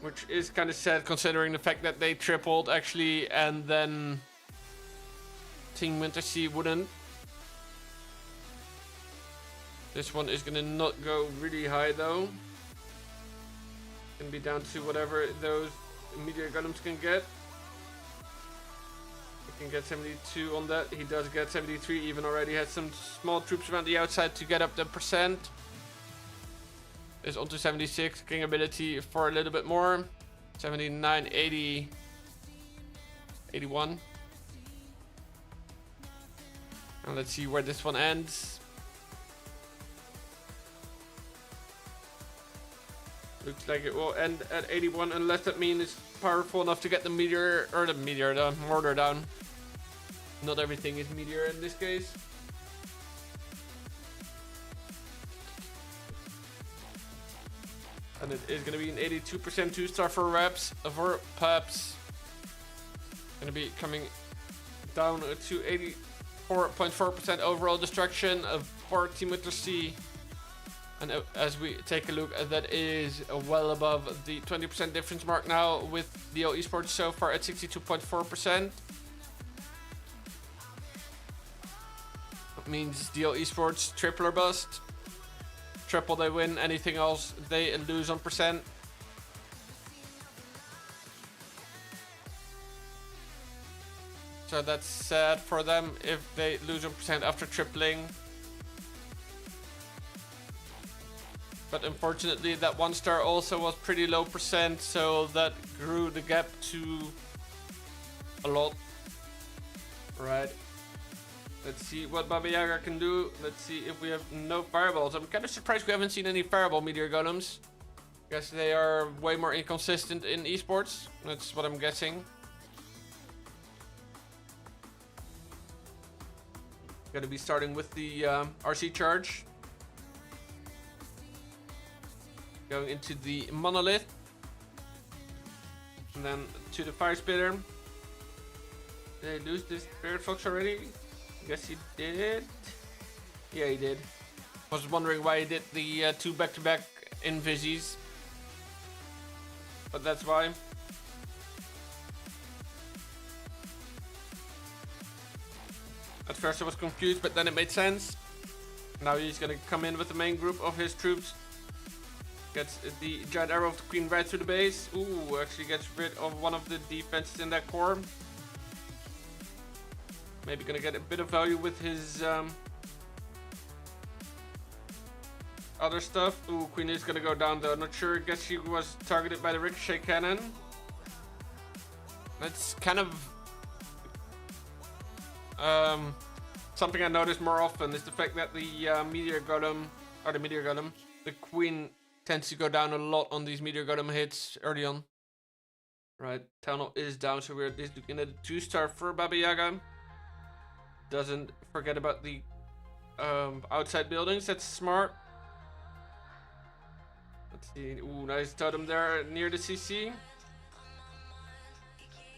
which is kind of sad considering the fact that they tripled actually, and then Team Winter Sea wouldn't. This one is gonna not go really high though. Gonna be down to whatever those Meteor Golems can get. He can get 72 on that. He does get 73, even already has some small troops around the outside to get up the percent. Is on to 76, king ability for a little bit more. 79, 80, 81. And let's see where this one ends. Looks like it will end at 81 unless that means it's powerful enough to get the meteor, or the mortar down. Not everything is meteor in this case. And it is going to be an 82% 2-star for reps, for pups. Going to be coming down to 84.4% overall destruction for Team Winter Sea. And as we take a look, that is well above the 20% difference mark now, with DL Esports so far at 62.4%. That means DL Esports triple or bust. Triple they win, anything else they lose on percent. So that's sad for them if they lose on percent after tripling. But unfortunately that 1-star also was pretty low percent, so that grew the gap to a lot. Right. Let's see what Baba Yaga can do. Let's see if we have no fireballs. I'm kind of surprised we haven't seen any fireball Meteor Golems. Guess they are way more inconsistent in esports. That's what I'm guessing. Gonna be starting with the RC charge. Going into the monolith. And then to the fire spitter. Did they lose this Spirit Fox already? Guess he did. Yeah, he did. I was wondering why he did the 2 back-to-back Invisis. But that's why. At first I was confused, but then it made sense. Now he's gonna come in with the main group of his troops. Gets the giant arrow of the queen right through the base. Ooh, actually gets rid of one of the defenses in that core. Maybe gonna get a bit of value with his other stuff. Ooh, queen is gonna go down though. Not sure. Guess she was targeted by the ricochet cannon. That's kind of something I notice more often is the fact that the Meteor Golem, the queen tends to go down a lot on these Meteor Golem hits early on. Right, Town Hall is down, so we're looking at a 2-star for Baba Yaga. Doesn't forget about the outside buildings, that's smart. Let's see, ooh, nice totem there near the CC.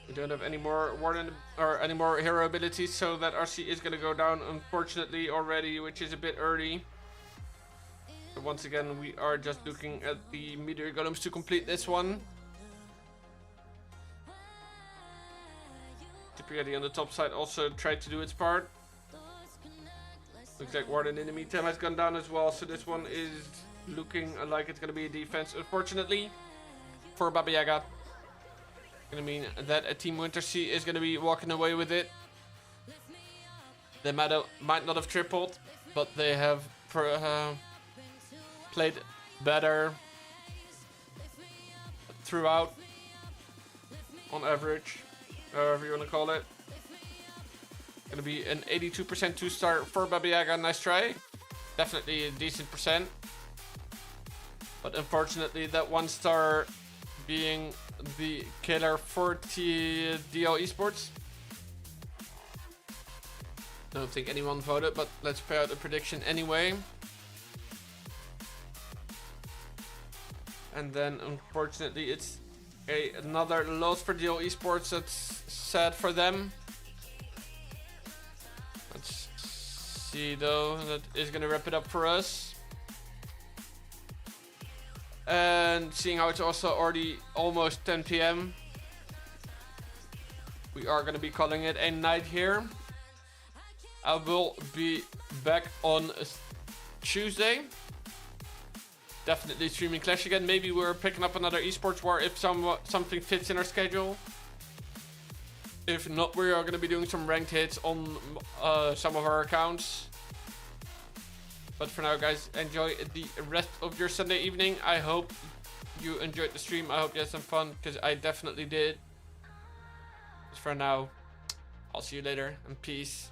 We don't have any more warden or any more hero abilities, so that RC is gonna go down unfortunately already, which is a bit early. So once again, we are just looking at the Meteor Golems to complete this one. Tipiati on the top side also tried to do its part. Looks like Warden in the meantime has gone down as well, so this one is looking like it's gonna be a defense, unfortunately, for Baba Yaga. Gonna mean that a Team Winter Sea is gonna be walking away with it. They might not have tripled, but they have played better throughout, on average, however you want to call it. Gonna be an 82% 2-star for Baba Yaga. Nice try. Definitely a decent percent. But unfortunately, that 1-star being the killer for DL Esports. Don't think anyone voted, but let's pay out a prediction anyway. And then unfortunately it's another loss for DL Esports. That's sad for them. Let's see though, that is gonna wrap it up for us. And seeing how it's also already almost 10 p.m., we are going to be calling it a night here. I will be back on Tuesday. Definitely streaming Clash again. Maybe we're picking up another esports war if something fits in our schedule. If not, we are going to be doing some ranked hits on some of our accounts. But for now, guys, enjoy the rest of your Sunday evening. I hope you enjoyed the stream. I hope you had some fun, because I definitely did. But for now, I'll see you later, and peace.